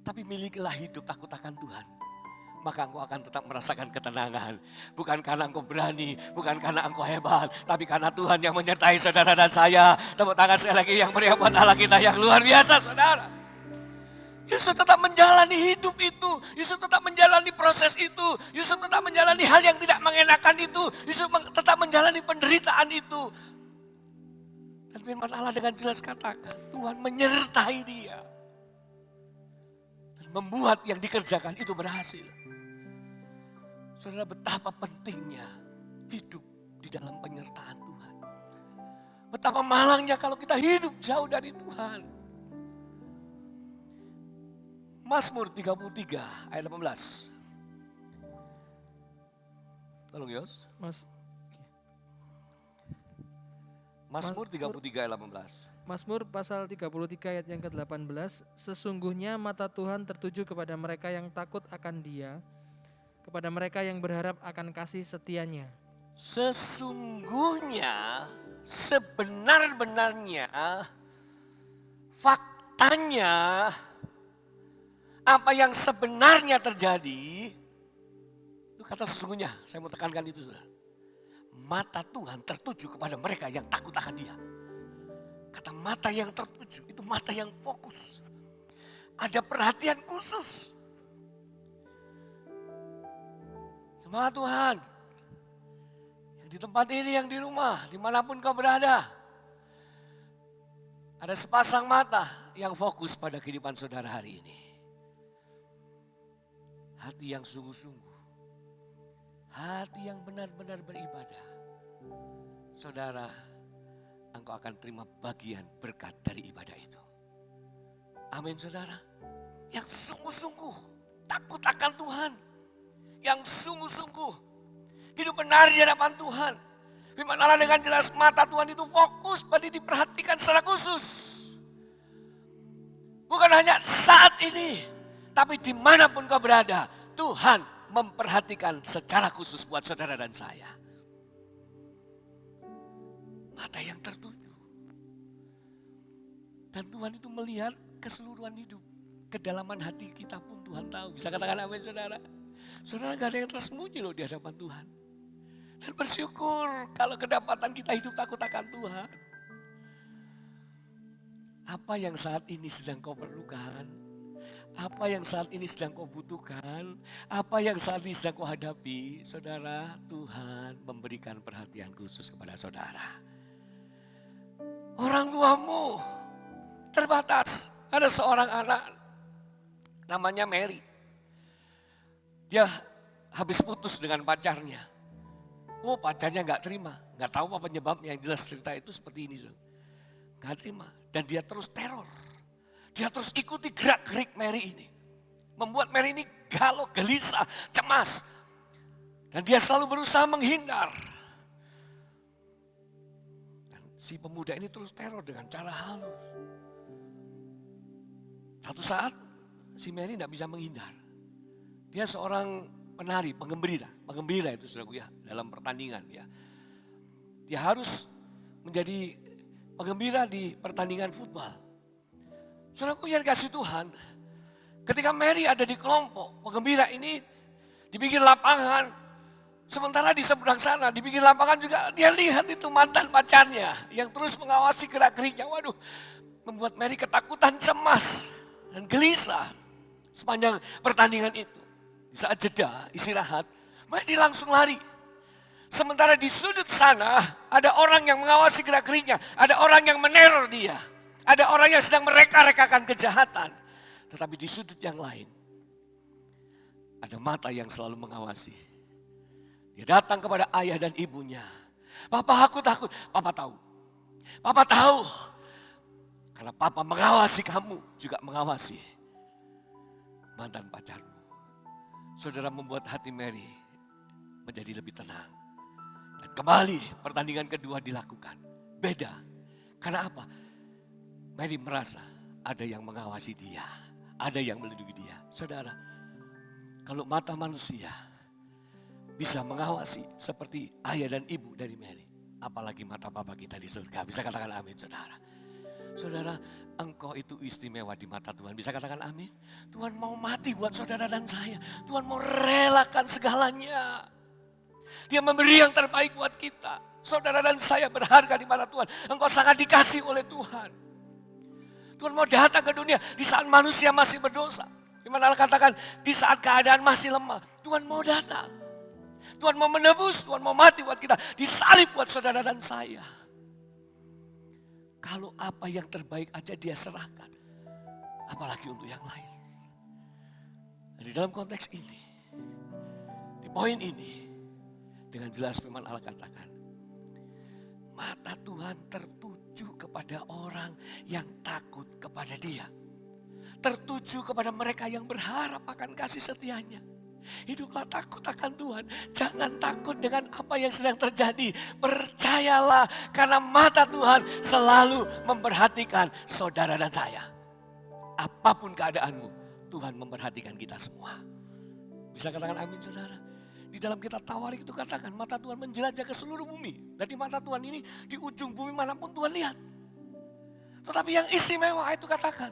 Tapi milikilah hidup takut akan Tuhan. Maka engkau akan tetap merasakan ketenangan. Bukan karena engkau berani, bukan karena engkau hebat. Tapi karena Tuhan yang menyertai saudara dan saya. Tepuk tangan sekali lagi yang meriah buat Allah kita yang luar biasa saudara. Yusuf tetap menjalani hidup itu. Yusuf tetap menjalani proses itu. Yusuf tetap menjalani hal yang tidak mengenakan itu. Yusuf tetap menjalani penderitaan itu. Dan firman Allah dengan jelas katakan, Tuhan menyertai dia. Dan membuat yang dikerjakan itu berhasil. Saudara, betapa pentingnya hidup di dalam penyertaan Tuhan. Betapa malangnya kalau kita hidup jauh dari Tuhan. Mazmur 33 ayat 18. Tolong Yos. Mas. Mazmur 33 ayat 18. Mazmur pasal 33 ayat yang ke-18, sesungguhnya mata Tuhan tertuju kepada mereka yang takut akan Dia, kepada mereka yang berharap akan kasih setianya. Sesungguhnya, sebenar-benarnya, faktanya, apa yang sebenarnya terjadi, itu kata sesungguhnya, saya mau tekankan itu saudara. Mata Tuhan tertuju kepada mereka yang takut akan Dia. Kata mata yang tertuju, itu mata yang fokus. Ada perhatian khusus. Semangat Tuhan. Yang di tempat ini, yang di rumah, dimanapun kau berada. Ada sepasang mata yang fokus pada kehidupan saudara hari ini. Hati yang sungguh-sungguh. Hati yang benar-benar beribadah. Saudara, engkau akan terima bagian berkat dari ibadah itu. Amin saudara. Yang sungguh-sungguh takut akan Tuhan. Yang sungguh-sungguh hidup benar di hadapan Tuhan. Firman Allah dengan jelas, mata Tuhan itu fokus pada diperhatikan secara khusus. Bukan hanya saat ini, tapi dimanapun kau berada, Tuhan memperhatikan secara khusus buat saudara dan saya. Mata yang tertuju. Dan Tuhan itu melihat keseluruhan hidup. Kedalaman hati kita pun Tuhan tahu. Bisa katakan amin saudara. Saudara gak ada yang tersembunyi loh di hadapan Tuhan. Dan bersyukur kalau kedapatan kita hidup takut akan Tuhan. Apa yang saat ini sedang kau perlukan? Apa yang saat ini sedang kau butuhkan? Apa yang saat ini sedang kau hadapi? Saudara, Tuhan memberikan perhatian khusus kepada saudara. Orang tuamu terbatas. Ada seorang anak namanya Mary. Dia habis putus dengan pacarnya. Oh, pacarnya gak terima. Gak tahu apa penyebabnya, yang jelas cerita itu seperti ini. Gak terima. Dan dia terus teror. Dia terus ikuti gerak-gerik Mary ini. Membuat Mary ini galau, gelisah, cemas. Dan dia selalu berusaha menghindar. Dan si pemuda ini terus teror dengan cara halus. Satu saat si Mary tidak bisa menghindar. Dia seorang penari, penggembira itu saudaraku ya, dalam pertandingan ya. Dia harus menjadi penggembira di pertandingan futbal. Saudaraku yang dikasih Tuhan, ketika Mary ada di kelompok penggembira ini di pinggir lapangan, sementara di seberang sana di pinggir lapangan juga dia lihat itu mantan pacarnya yang terus mengawasi gerak-geriknya. Waduh, membuat Mary ketakutan, cemas dan gelisah sepanjang pertandingan itu. Di saat jeda, istirahat, Mary langsung lari. Sementara di sudut sana ada orang yang mengawasi gerak-geriknya, ada orang yang meneror dia. Ada orang yang sedang mereka-rekakan kejahatan. Tetapi di sudut yang lain, ada mata yang selalu mengawasi. Dia datang kepada ayah dan ibunya. Papa, aku takut. Papa tahu. Papa tahu. Karena papa mengawasi kamu, juga mengawasi mantan pacarmu. Saudara, membuat hati Mary menjadi lebih tenang. Dan kembali pertandingan kedua dilakukan. Beda. Karena apa? Mary merasa ada yang mengawasi dia. Ada yang melindungi dia. Saudara, kalau mata manusia bisa mengawasi seperti ayah dan ibu dari Mary. Apalagi mata Bapa kita di surga. Bisa katakan amin saudara. Saudara, engkau itu istimewa di mata Tuhan. Bisa katakan amin. Tuhan mau mati buat saudara dan saya. Tuhan mau relakan segalanya. Dia memberi yang terbaik buat kita. Saudara dan saya berharga di mata Tuhan. Engkau sangat dikasih oleh Tuhan. Tuhan mau datang ke dunia di saat manusia masih berdosa. Dimana Allah katakan di saat keadaan masih lemah. Tuhan mau datang. Tuhan mau menebus, Tuhan mau mati buat kita. Disalib buat saudara dan saya. Kalau apa yang terbaik aja dia serahkan. Apalagi untuk yang lain. Dan di dalam konteks ini. Di poin ini. Dengan jelas firman Allah katakan. Mata Tuhan tertuju kepada orang yang takut kepada dia. Tertuju kepada mereka yang berharap akan kasih setianya. Hiduplah takut akan Tuhan. Jangan takut dengan apa yang sedang terjadi. Percayalah karena mata Tuhan selalu memperhatikan saudara dan saya. Apapun keadaanmu, Tuhan memperhatikan kita semua. Bisa katakan amin saudara? Di dalam kitab Tawarik itu katakan mata Tuhan menjelajah ke seluruh bumi. Jadi mata Tuhan ini di ujung bumi manapun Tuhan lihat. Tetapi yang istimewa itu katakan.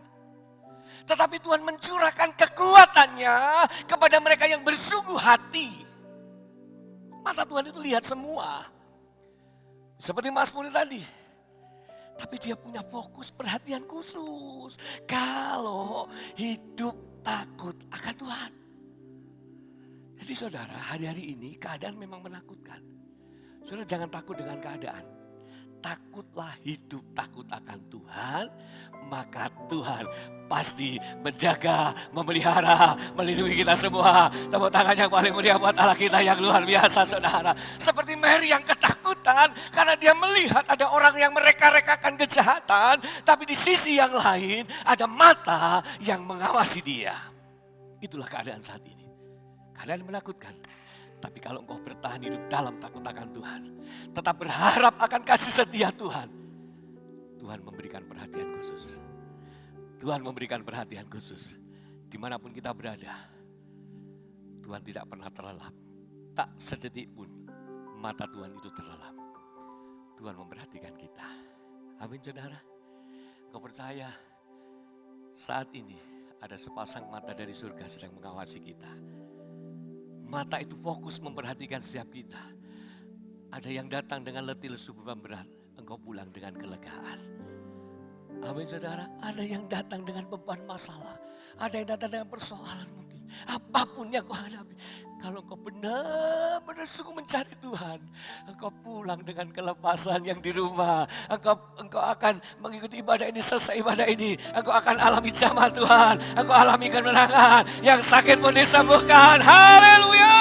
Tetapi Tuhan mencurahkan kekuatannya kepada mereka yang bersungguh hati. Mata Tuhan itu lihat semua. Seperti Mazmur tadi. Tapi dia punya fokus perhatian khusus. Kalau hidup takut akan Tuhan. Jadi saudara, hari-hari ini keadaan memang menakutkan. Saudara jangan takut dengan keadaan. Takutlah hidup takut akan Tuhan, maka Tuhan pasti menjaga, memelihara, melindungi kita semua. Tepuk tangan yang paling meriah buat Allah kita yang luar biasa saudara. Seperti Mary yang ketakutan karena dia melihat ada orang yang mereka-rekakan kejahatan. Tapi di sisi yang lain ada mata yang mengawasi dia. Itulah keadaan saat ini. Keadaan menakutkan. Tapi kalau engkau bertahan hidup dalam takut akan Tuhan. Tetap berharap akan kasih setia Tuhan. Tuhan memberikan perhatian khusus. Tuhan memberikan perhatian khusus. Dimanapun kita berada. Tuhan tidak pernah terlelap. Tak sedetik pun mata Tuhan itu terlelap. Tuhan memperhatikan kita. Amin saudara. Engkau percaya saat ini ada sepasang mata dari surga sedang mengawasi kita. Mata itu fokus memperhatikan setiap kita. Ada yang datang dengan letih lesu beban berat. Engkau pulang dengan kelegaan. Amin saudara. Ada yang datang dengan beban masalah. Ada yang datang dengan persoalan mungkin. Apapun yang kau hadapi. Kalau engkau benar-benar sungguh mencari Tuhan. Engkau pulang dengan kelepasan yang di rumah. Engkau akan mengikuti ibadah ini, selesai ibadah ini. Engkau akan alami jamah Tuhan. Engkau alami kemenangan. Yang sakit pun disembuhkan. Haleluya.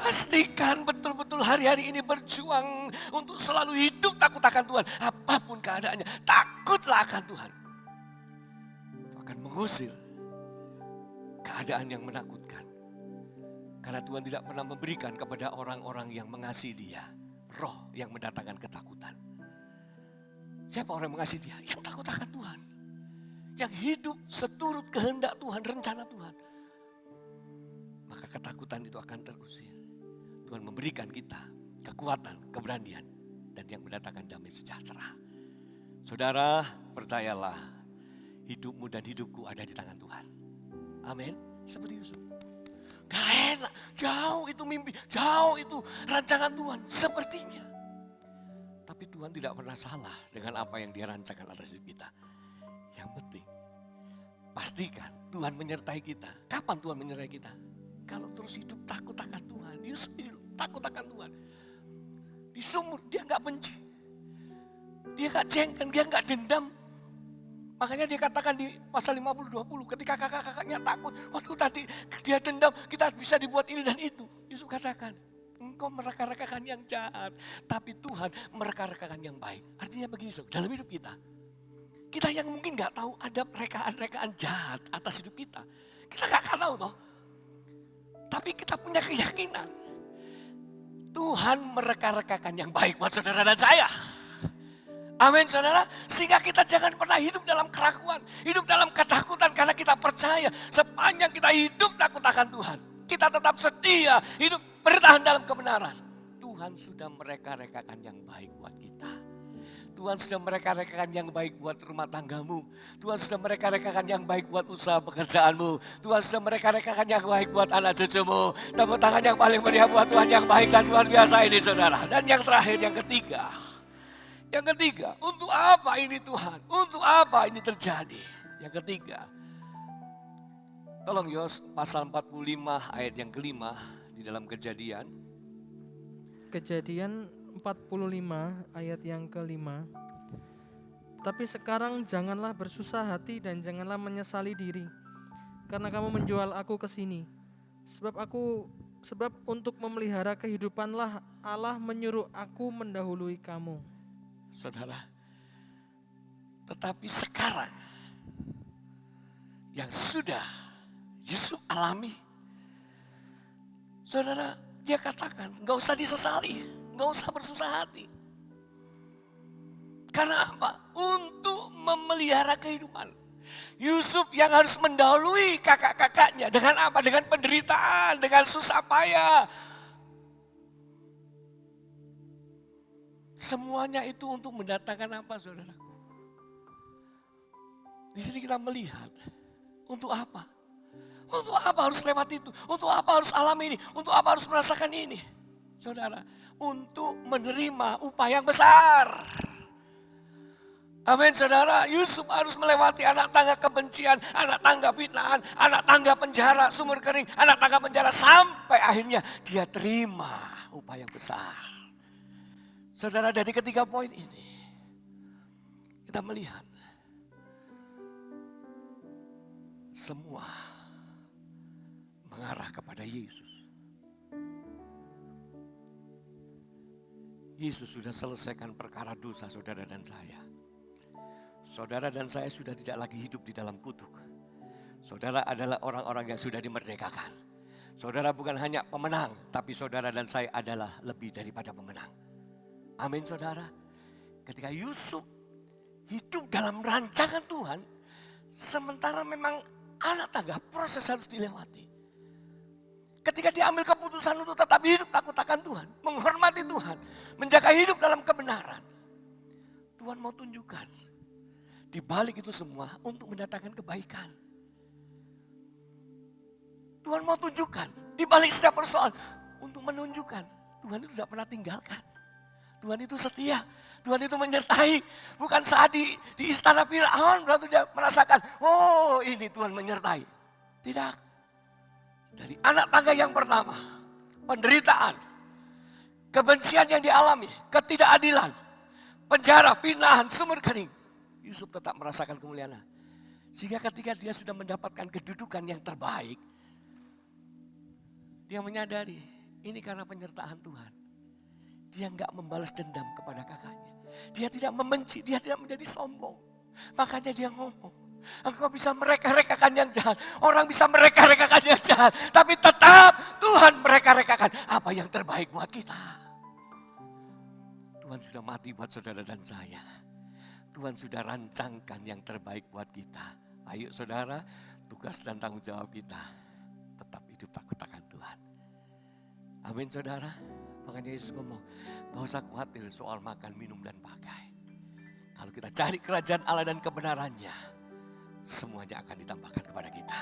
Pastikan betul-betul hari-hari ini berjuang untuk selalu hidup takut akan Tuhan. Apapun keadaannya, takutlah akan Tuhan. Itu akan mengusir keadaan yang menakutkan. Karena Tuhan tidak pernah memberikan kepada orang-orang yang mengasihi dia roh yang mendatangkan ketakutan. Siapa orang yang mengasihi dia? Yang takut akan Tuhan. Yang hidup seturut kehendak Tuhan, rencana Tuhan. Maka ketakutan itu akan terusir. Tuhan memberikan kita kekuatan, keberanian, dan yang mendatangkan damai sejahtera. Saudara, percayalah hidupmu dan hidupku ada di tangan Tuhan. Amin. Seperti Yusuf. Gak enak, jauh itu mimpi, jauh itu rancangan Tuhan sepertinya. Tapi Tuhan tidak pernah salah dengan apa yang dia rancangkan atas hidup kita. Yang penting, pastikan Tuhan menyertai kita. Kapan Tuhan menyertai kita? Kalau terus hidup takut akan Tuhan. Yusuf hidup takut akan Tuhan. Di sumur dia gak benci. Dia gak jengkel, dia gak dendam. Makanya dia katakan di pasal 50-20 ketika kakak-kakaknya takut. Waduh tadi dia dendam, kita bisa dibuat ini dan itu. Yusuf katakan, engkau mereka-rekakan yang jahat. Tapi Tuhan mereka-rekakan yang baik. Artinya begini Yusuf, dalam hidup kita. Kita yang mungkin gak tahu ada rekaan-rekaan jahat atas hidup kita. Kita gak akan tahu toh. Tapi kita punya keyakinan. Tuhan mereka-rekakan yang baik buat saudara dan saya. Amin saudara, sehingga kita jangan pernah hidup dalam keraguan, hidup dalam ketakutan karena kita percaya sepanjang kita hidup takut akan Tuhan. Kita tetap setia, hidup bertahan dalam kebenaran. Tuhan sudah mereka-rekakan yang baik buat kita. Tuhan sudah mereka-rekakan yang baik buat rumah tanggamu. Tuhan sudah mereka-rekakan yang baik buat usaha pekerjaanmu. Tuhan sudah mereka-rekakan yang baik buat anak cucumu. Tepuk tangan yang paling meriah buat Tuhan yang baik dan luar biasa ini saudara. Dan yang terakhir, yang ketiga. Yang ketiga, untuk apa ini Tuhan? Untuk apa ini terjadi? Yang ketiga, tolong Yos, pasal 45 ayat yang kelima di dalam Kejadian. Kejadian 45 ayat yang kelima. Tapi sekarang janganlah bersusah hati dan janganlah menyesali diri, karena kamu menjual aku ke sini. Sebab untuk memelihara kehidupanlah Allah menyuruh aku mendahului kamu. Saudara, tetapi sekarang yang sudah Yusuf alami, Saudara, dia katakan, gak usah disesali, gak usah bersusah hati. Karena apa? Untuk memelihara kehidupan. Yusuf yang harus mendahului kakak-kakaknya. Dengan apa? Dengan penderitaan, dengan susah payah. Semuanya itu untuk mendatangkan apa, saudara? Di sini kita melihat, untuk apa? Untuk apa harus lewat itu? Untuk apa harus alami ini? Untuk apa harus merasakan ini? Saudara, untuk menerima upah yang besar. Amin, saudara. Yusuf harus melewati anak tangga kebencian, anak tangga fitnahan, anak tangga penjara, sumur kering, anak tangga penjara. Sampai akhirnya dia terima upah yang besar. Saudara, dari ketiga poin ini, kita melihat semua mengarah kepada Yesus. Yesus sudah selesaikan perkara dosa saudara dan saya. Saudara dan saya sudah tidak lagi hidup di dalam kutuk. Saudara adalah orang-orang yang sudah dimerdekakan. Saudara bukan hanya pemenang, tapi saudara dan saya adalah lebih daripada pemenang. Amin, saudara. Ketika Yusuf hidup dalam rancangan Tuhan, sementara memang anak tangga proses harus dilewati. Ketika dia ambil keputusan untuk tetap hidup takut akan Tuhan, menghormati Tuhan, menjaga hidup dalam kebenaran, Tuhan mau tunjukkan di balik itu semua untuk mendatangkan kebaikan. Tuhan mau tunjukkan di balik setiap persoalan untuk menunjukkan Tuhan itu tidak pernah tinggalkan. Tuhan itu setia, Tuhan itu menyertai. Bukan saat di istana Firaun baru dia merasakan, oh ini Tuhan menyertai. Tidak. Dari anak tangga yang pertama, penderitaan, kebencian yang dialami, ketidakadilan, penjara, fitnahan, sumur kering. Yusuf tetap merasakan kemuliaan. Sehingga ketika dia sudah mendapatkan kedudukan yang terbaik, dia menyadari ini karena penyertaan Tuhan. Dia enggak membalas dendam kepada kakaknya. Dia tidak membenci, dia tidak menjadi sombong. Makanya dia ngomong, engkau bisa mereka-rekakan yang jahat. Orang bisa mereka-rekakan yang jahat. Tapi tetap Tuhan mereka-rekakan apa yang terbaik buat kita. Tuhan sudah mati buat saudara dan saya. Tuhan sudah rancangkan yang terbaik buat kita. Ayo saudara, tugas dan tanggung jawab kita. Tetap hidup takut akan Tuhan. Amin, saudara. Makanya Yesus ngomong, gak usah khawatir soal makan, minum, dan pakai. Kalau kita cari kerajaan Allah dan kebenarannya, semuanya akan ditambahkan kepada kita.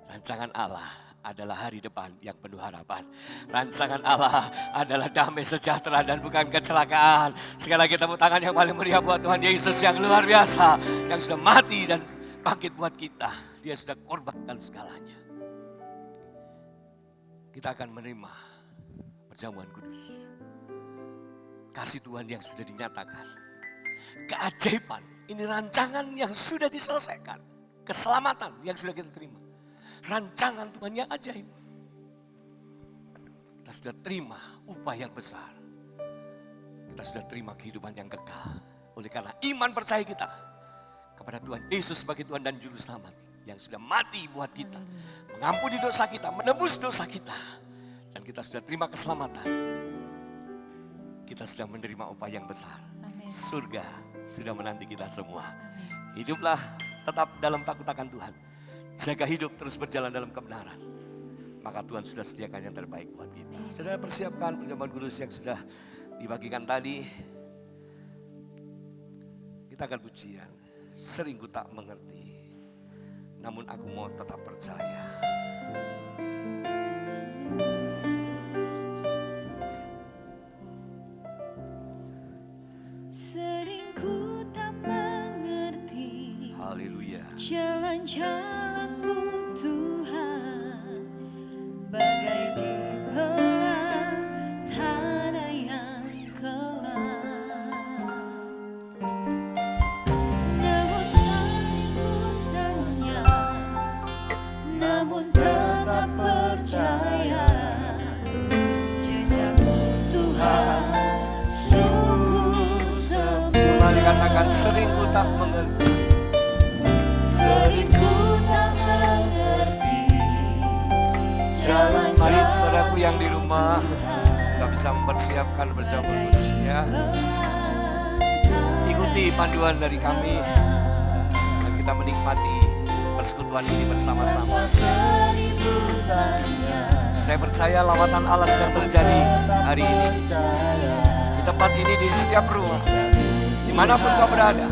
Rancangan Allah adalah hari depan yang penuh harapan. Rancangan Allah adalah damai sejahtera dan bukan kecelakaan. Sekali lagi tepuk tangan yang paling meriah buat Tuhan Yesus yang luar biasa. Yang sudah mati dan bangkit buat kita. Dia sudah korbankan segalanya. Kita akan menerima perjamuan kudus. Kasih Tuhan yang sudah dinyatakan. Keajaiban, ini rancangan yang sudah diselesaikan. Keselamatan yang sudah kita terima. Rancangan Tuhan yang ajaib. Kita sudah terima upah yang besar. Kita sudah terima kehidupan yang kekal. Oleh karena iman percaya kita kepada Tuhan Yesus sebagai Tuhan dan Juru Selamat. Yang sudah mati buat kita. Mengampuni dosa kita, menebus dosa kita. Dan kita sudah terima keselamatan. Kita sudah menerima upah yang besar. Amin. Surga sudah menanti kita semua. Hiduplah tetap dalam takut akan Tuhan. Jaga hidup terus berjalan dalam kebenaran. Maka Tuhan sudah sediakan yang terbaik buat kita. Saudara persiapkan perjamuan kudus yang sudah dibagikan tadi. Kita akan pujian. Sering ku tak mengerti, namun aku mau tetap percaya. Sering ku tak mengerti. Haleluya. Jalan-jalanmu Tuhan, bagai di belah tanah yang gelap. Namun hatiku tanya, namun tetap percaya. Jejakmu Tuhan, sungguh sempurna. Mari katakan sering ku tak mengerti. Sering ku tak mengerti, Mari saudaraku yang di rumah, kita bisa mempersiapkan berjalan berkudus ya. Ikuti panduan dari kami dan kita menikmati persekutuan ini bersama-sama. Saya percaya lawatan Allah sedang terjadi hari ini di tempat ini, di setiap rumah, dimanapun kau berada.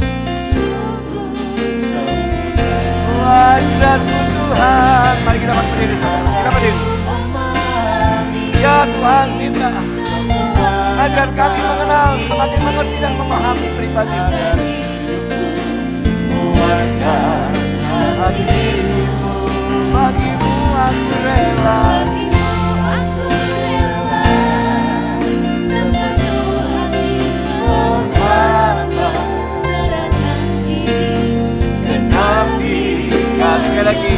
Ajarku Tuhan, mari kita berdiri saudara, kita berdiri. Ya Tuhan, minta ajar kami mengenal, semakin mengerti dan memahami pribadi-Mu. Puaskan hatimu, bagimu aku rela. Sekali lagi,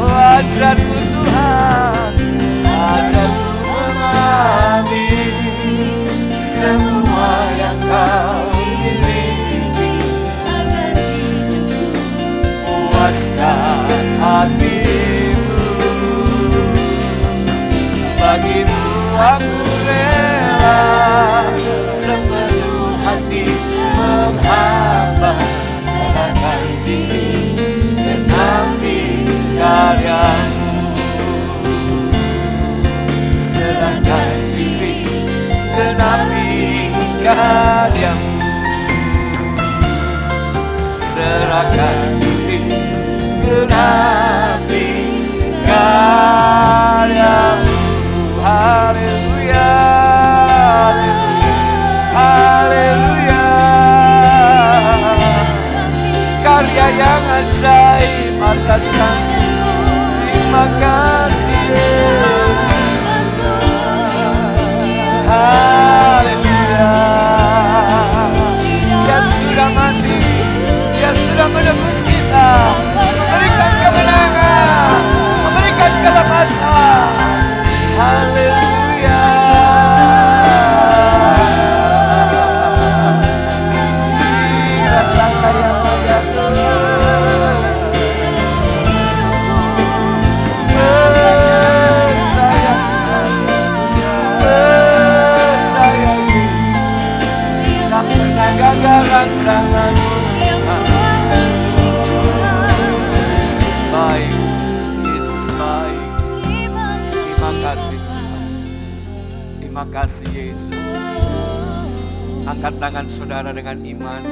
ajarku Tuhan, ajarku memahami semua yang Kau miliki, agar hidupku puaskan hatimu, bagimu aku rela sepenuh hati menghamba, serahkan diri karya-Mu, serahkan diri genapi karya-Mu, serahkan diri genapi karya-Mu. Haleluya, haleluya, karya yang ajaib atas kami. Terima kasih Yesus. Haleluya. Dia sudah mati, Dia sudah menebus kita, memberikan kemenangan, memberikan kelepasan. Haleluya. Silakan kaya maya jaga rancangan-Mu. Yesus baik, Yesus baik. Terima kasih Tuhan, terima kasih Yesus. Angkat tangan saudara dengan iman,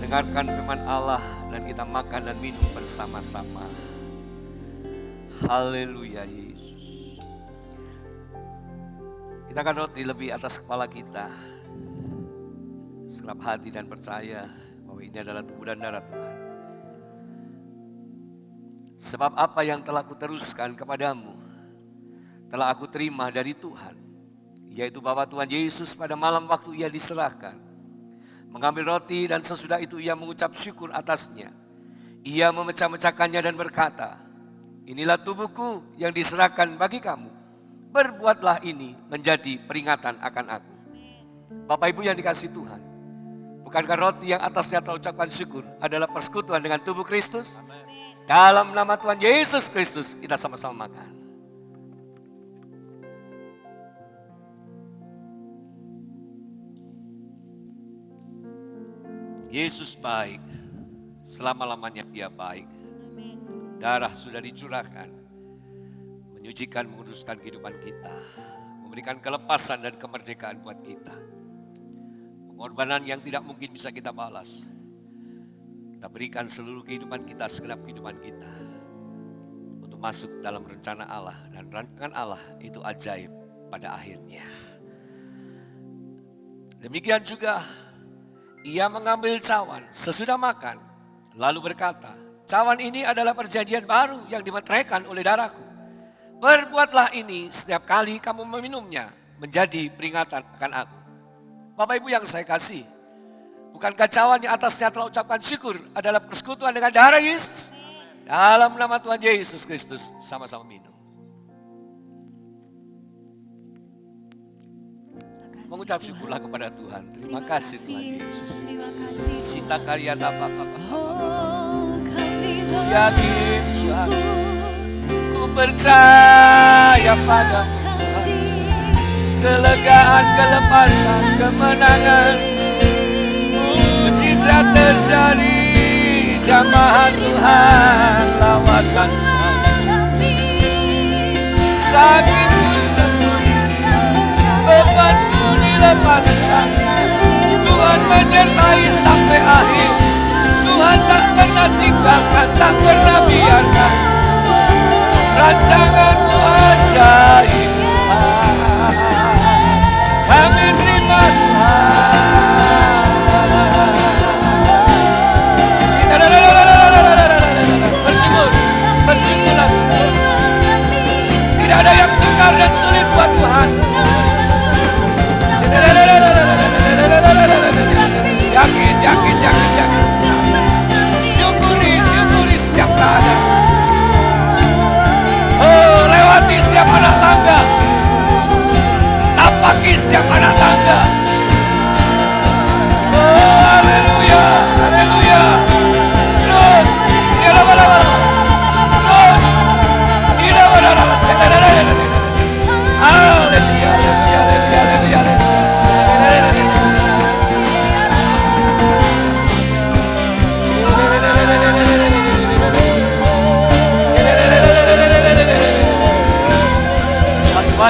dengarkan firman Allah dan kita makan dan minum bersama-sama. Haleluya Yesus. Kita akan roti lebih atas kepala kita, segenap hati dan percaya bahwa ini adalah tubuh dan darah Tuhan. Sebab apa yang telah kuteruskan kepadamu telah aku terima dari Tuhan, yaitu bahwa Tuhan Yesus pada malam waktu Ia diserahkan, mengambil roti dan sesudah itu Ia mengucap syukur atasnya. Ia memecah-mecahkannya dan berkata, inilah tubuhku yang diserahkan bagi kamu. Berbuatlah ini menjadi peringatan akan aku. Bapak Ibu yang dikasihi Tuhan, bukankah roti yang atasnya telah ucapkan syukur adalah persekutuan dengan tubuh Kristus? Amen. Dalam nama Tuhan Yesus Kristus kita sama-sama makan. Yesus baik, selama-lamanya Dia baik. Amen. Darah sudah dicurahkan, menyucikan, menguduskan kehidupan kita, memberikan kelepasan dan kemerdekaan buat kita. Pengorbanan yang tidak mungkin bisa kita balas. Kita berikan seluruh kehidupan kita, segenap kehidupan kita, untuk masuk dalam rencana Allah. Dan rancangan Allah itu ajaib pada akhirnya. Demikian juga Ia mengambil cawan sesudah makan, lalu berkata, cawan ini adalah perjanjian baru yang dimeteraikan oleh darahku. Berbuatlah ini setiap kali kamu meminumnya, menjadi peringatan akan aku. Bapak Ibu yang saya kasih, bukankah cawan yang atasnya telah ucapkan syukur adalah persekutuan dengan darah Yesus? Dalam nama Tuhan Yesus Kristus, sama-sama minum. Mengucap syukurlah kepada Tuhan. Terima kasih Tuhan Yesus. Terima kasih. Sita karya apa. Oh, kami Yakin Tuhan, ku percaya padamu. Kelegaan, kelepasan, kemenangan, mujizat terjadi. Jamaah Tuhan, lawatkan Tuhan. Sakitku sembuh, bebanku dilepaskan. Tuhan menyertai sampai akhir. Tuhan tak pernah tinggalkan, tak pernah biarkan. Rancanganmu ajaib. Kami terima Tuhan. Bersyukur, bersyukurlah saudara. Tidak ada yang sukar dan sulit buat Tuhan. Yakin, yakin, yakin, yakin. Syukuri, syukuri setiap keadaan. Oh, lewati setiap anak tangga. Napaki setiap anak tangga. Oh, haleluya, haleluya. Terus, terus, haleluya, haleluya,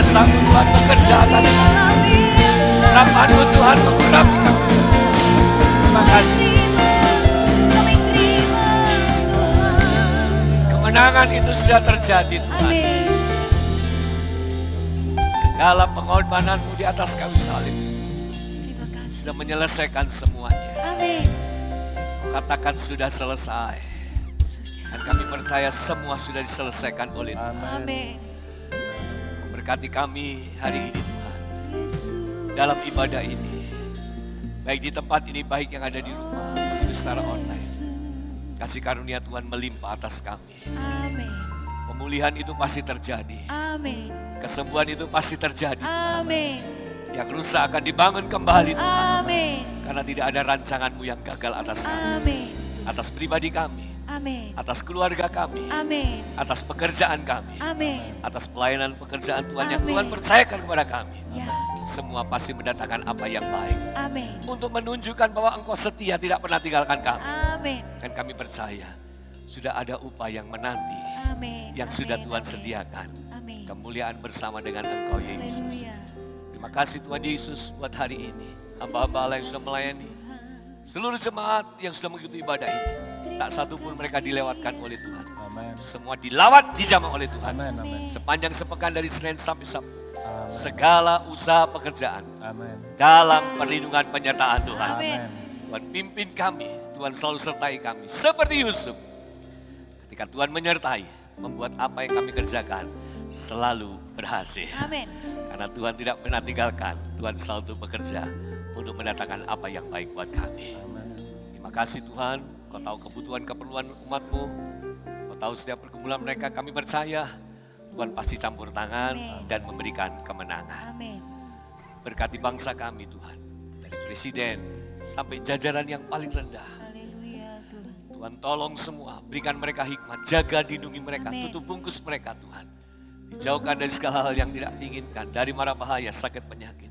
Tuhan Tuhan bekerja atas kami. Rahmat-Mu Tuhan mengurapi kami semua. Terima kasih. Kemenangan itu sudah terjadi Tuhan. Segala pengorbanan-Mu di atas kayu salib sudah menyelesaikan semuanya. Amin. Katakan sudah selesai. Dan kami percaya semua sudah diselesaikan oleh Tuhan. Amin. Berkati kami hari ini Tuhan. Dalam ibadah ini. Baik di tempat ini, baik yang ada di rumah. Begitu secara online. Kasih karunia Tuhan melimpah atas kami. Amin. Pemulihan itu pasti terjadi. Amin. Kesembuhan itu pasti terjadi. Amin. Yang rusak akan dibangun kembali Tuhan. Amin. Karena tidak ada rancangan-Mu yang gagal atas kami. Amin. Atas pribadi kami. Amin. Atas keluarga kami. Amin. Atas pekerjaan kami. Amin. Atas pelayanan pekerjaan Tuhan yang Amin. Tuhan percayakan kepada kami. Ya. Semua pasti mendatangkan apa yang baik. Amin. Untuk menunjukkan bahwa Engkau setia tidak pernah tinggalkan kami. Amin. Dan kami percaya sudah ada upah yang menanti. Amin. Yang Amin. sudah Tuhan Amin. sediakan. Amin. Kemuliaan bersama dengan Engkau Yesus. Haleluya. Terima kasih Tuhan Yesus buat hari ini. Hamba-hamba Allah yang sudah melayani. Seluruh jemaat yang sudah mengikuti ibadah ini. Tak satu pun mereka dilewatkan oleh Tuhan. Amin. Semua dilawat, dijamah oleh Tuhan. Amin. Amin. Sepanjang sepekan dari Senin sampai Sabtu. Segala usaha pekerjaan. Amin. Dalam perlindungan penyertaan Tuhan. Amin. Tuhan pimpin kami. Tuhan selalu sertai kami. Seperti Yusuf. Ketika Tuhan menyertai. Membuat apa yang kami kerjakan. Selalu berhasil. Amin. Karena Tuhan tidak pernah tinggalkan. Tuhan selalu bekerja. Untuk mendatangkan apa yang baik buat kami. Terima kasih Tuhan. Kau tahu kebutuhan keperluan umat-Mu. Kau tahu setiap pergumulan mereka, kami percaya Tuhan pasti campur tangan dan memberikan kemenangan. Amin. Berkati bangsa kami Tuhan. Dari presiden sampai jajaran yang paling rendah. Haleluya Tuhan. Tuhan tolong semua, berikan mereka hikmat, jaga lindungi mereka, Amin. tutup bungkus mereka Tuhan. Dijauhkan dari segala hal yang tidak diinginkan, dari mara bahaya, sakit penyakit.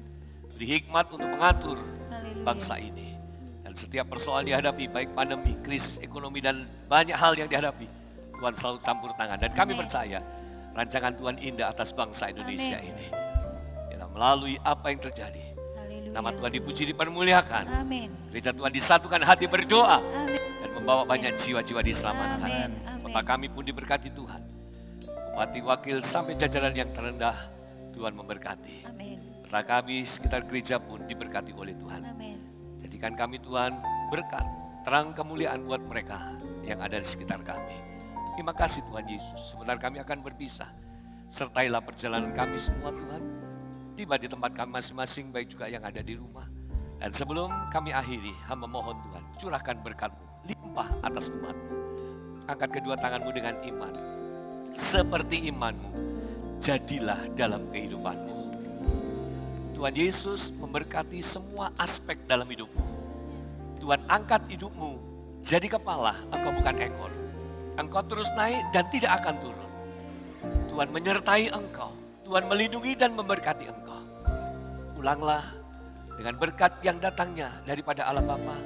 Beri hikmat untuk mengatur Haleluya. bangsa ini. Dan setiap persoalan dihadapi, baik pandemi, krisis ekonomi, dan banyak hal yang dihadapi, Tuhan selalu campur tangan. Dan kami Amin. percaya, rancangan Tuhan indah atas bangsa Indonesia Amin. ini. Dan melalui apa yang terjadi, Haleluya. nama Tuhan dipuji, dipermuliakan. Amin. Gereja Tuhan disatukan hati berdoa, Amin. dan membawa banyak jiwa-jiwa diselamatkan. Amin. Amin. Bapak kami pun diberkati Tuhan. Bupati, wakil, sampai jajaran yang terendah, Tuhan memberkati. Amin. Karena kami sekitar gereja pun diberkati oleh Tuhan. Amin. Jadikan kami Tuhan berkat, terang kemuliaan buat mereka yang ada di sekitar kami. Terima kasih Tuhan Yesus. Sebentar kami akan berpisah. Sertailah perjalanan kami semua Tuhan. Tiba di tempat kami masing-masing, baik juga yang ada di rumah. Dan sebelum kami akhiri, hamba mohon Tuhan, curahkan berkat-Mu, limpah atas umat-Mu. Angkat kedua tangan-Mu dengan iman. Seperti iman-Mu, jadilah dalam kehidupan-Mu. Tuhan Yesus memberkati semua aspek dalam hidupmu. Tuhan angkat hidupmu jadi kepala, engkau bukan ekor. Engkau terus naik dan tidak akan turun. Tuhan menyertai engkau, Tuhan melindungi dan memberkati engkau. Pulanglah dengan berkat yang datangnya daripada Allah Bapa,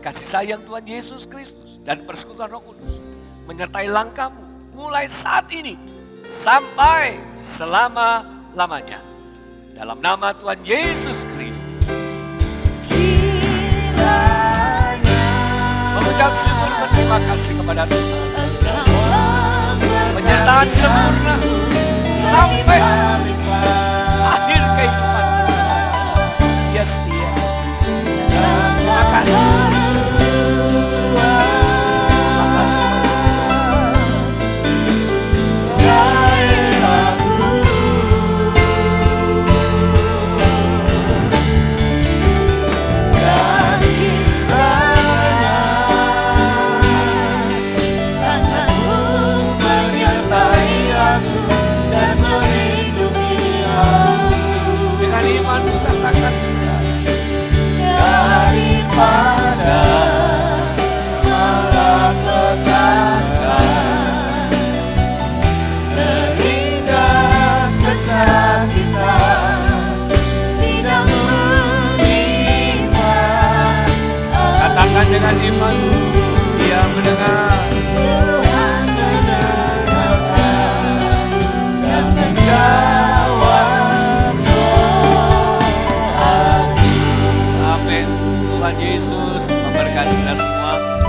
kasih sayang Tuhan Yesus Kristus dan persekutuan Roh Kudus menyertai langkahmu mulai saat ini sampai selama-lamanya. Dalam nama Tuhan Yesus Kristus. Mengucap syukur berterima kasih kepada Tuhan. Penyertaan sempurna sampai akhir kehidupan kita. Dia setia. Terima kasih. Terima kasih. Dengan iman katakan sudah daripada malapetaka sehingga kesakitan tidak menimpa. Katakan dengan iman, Dia mendengar. Tuhan mendengarkan dan menjawab doaku. Amin. Tuhan Yesus memberkati kita semua.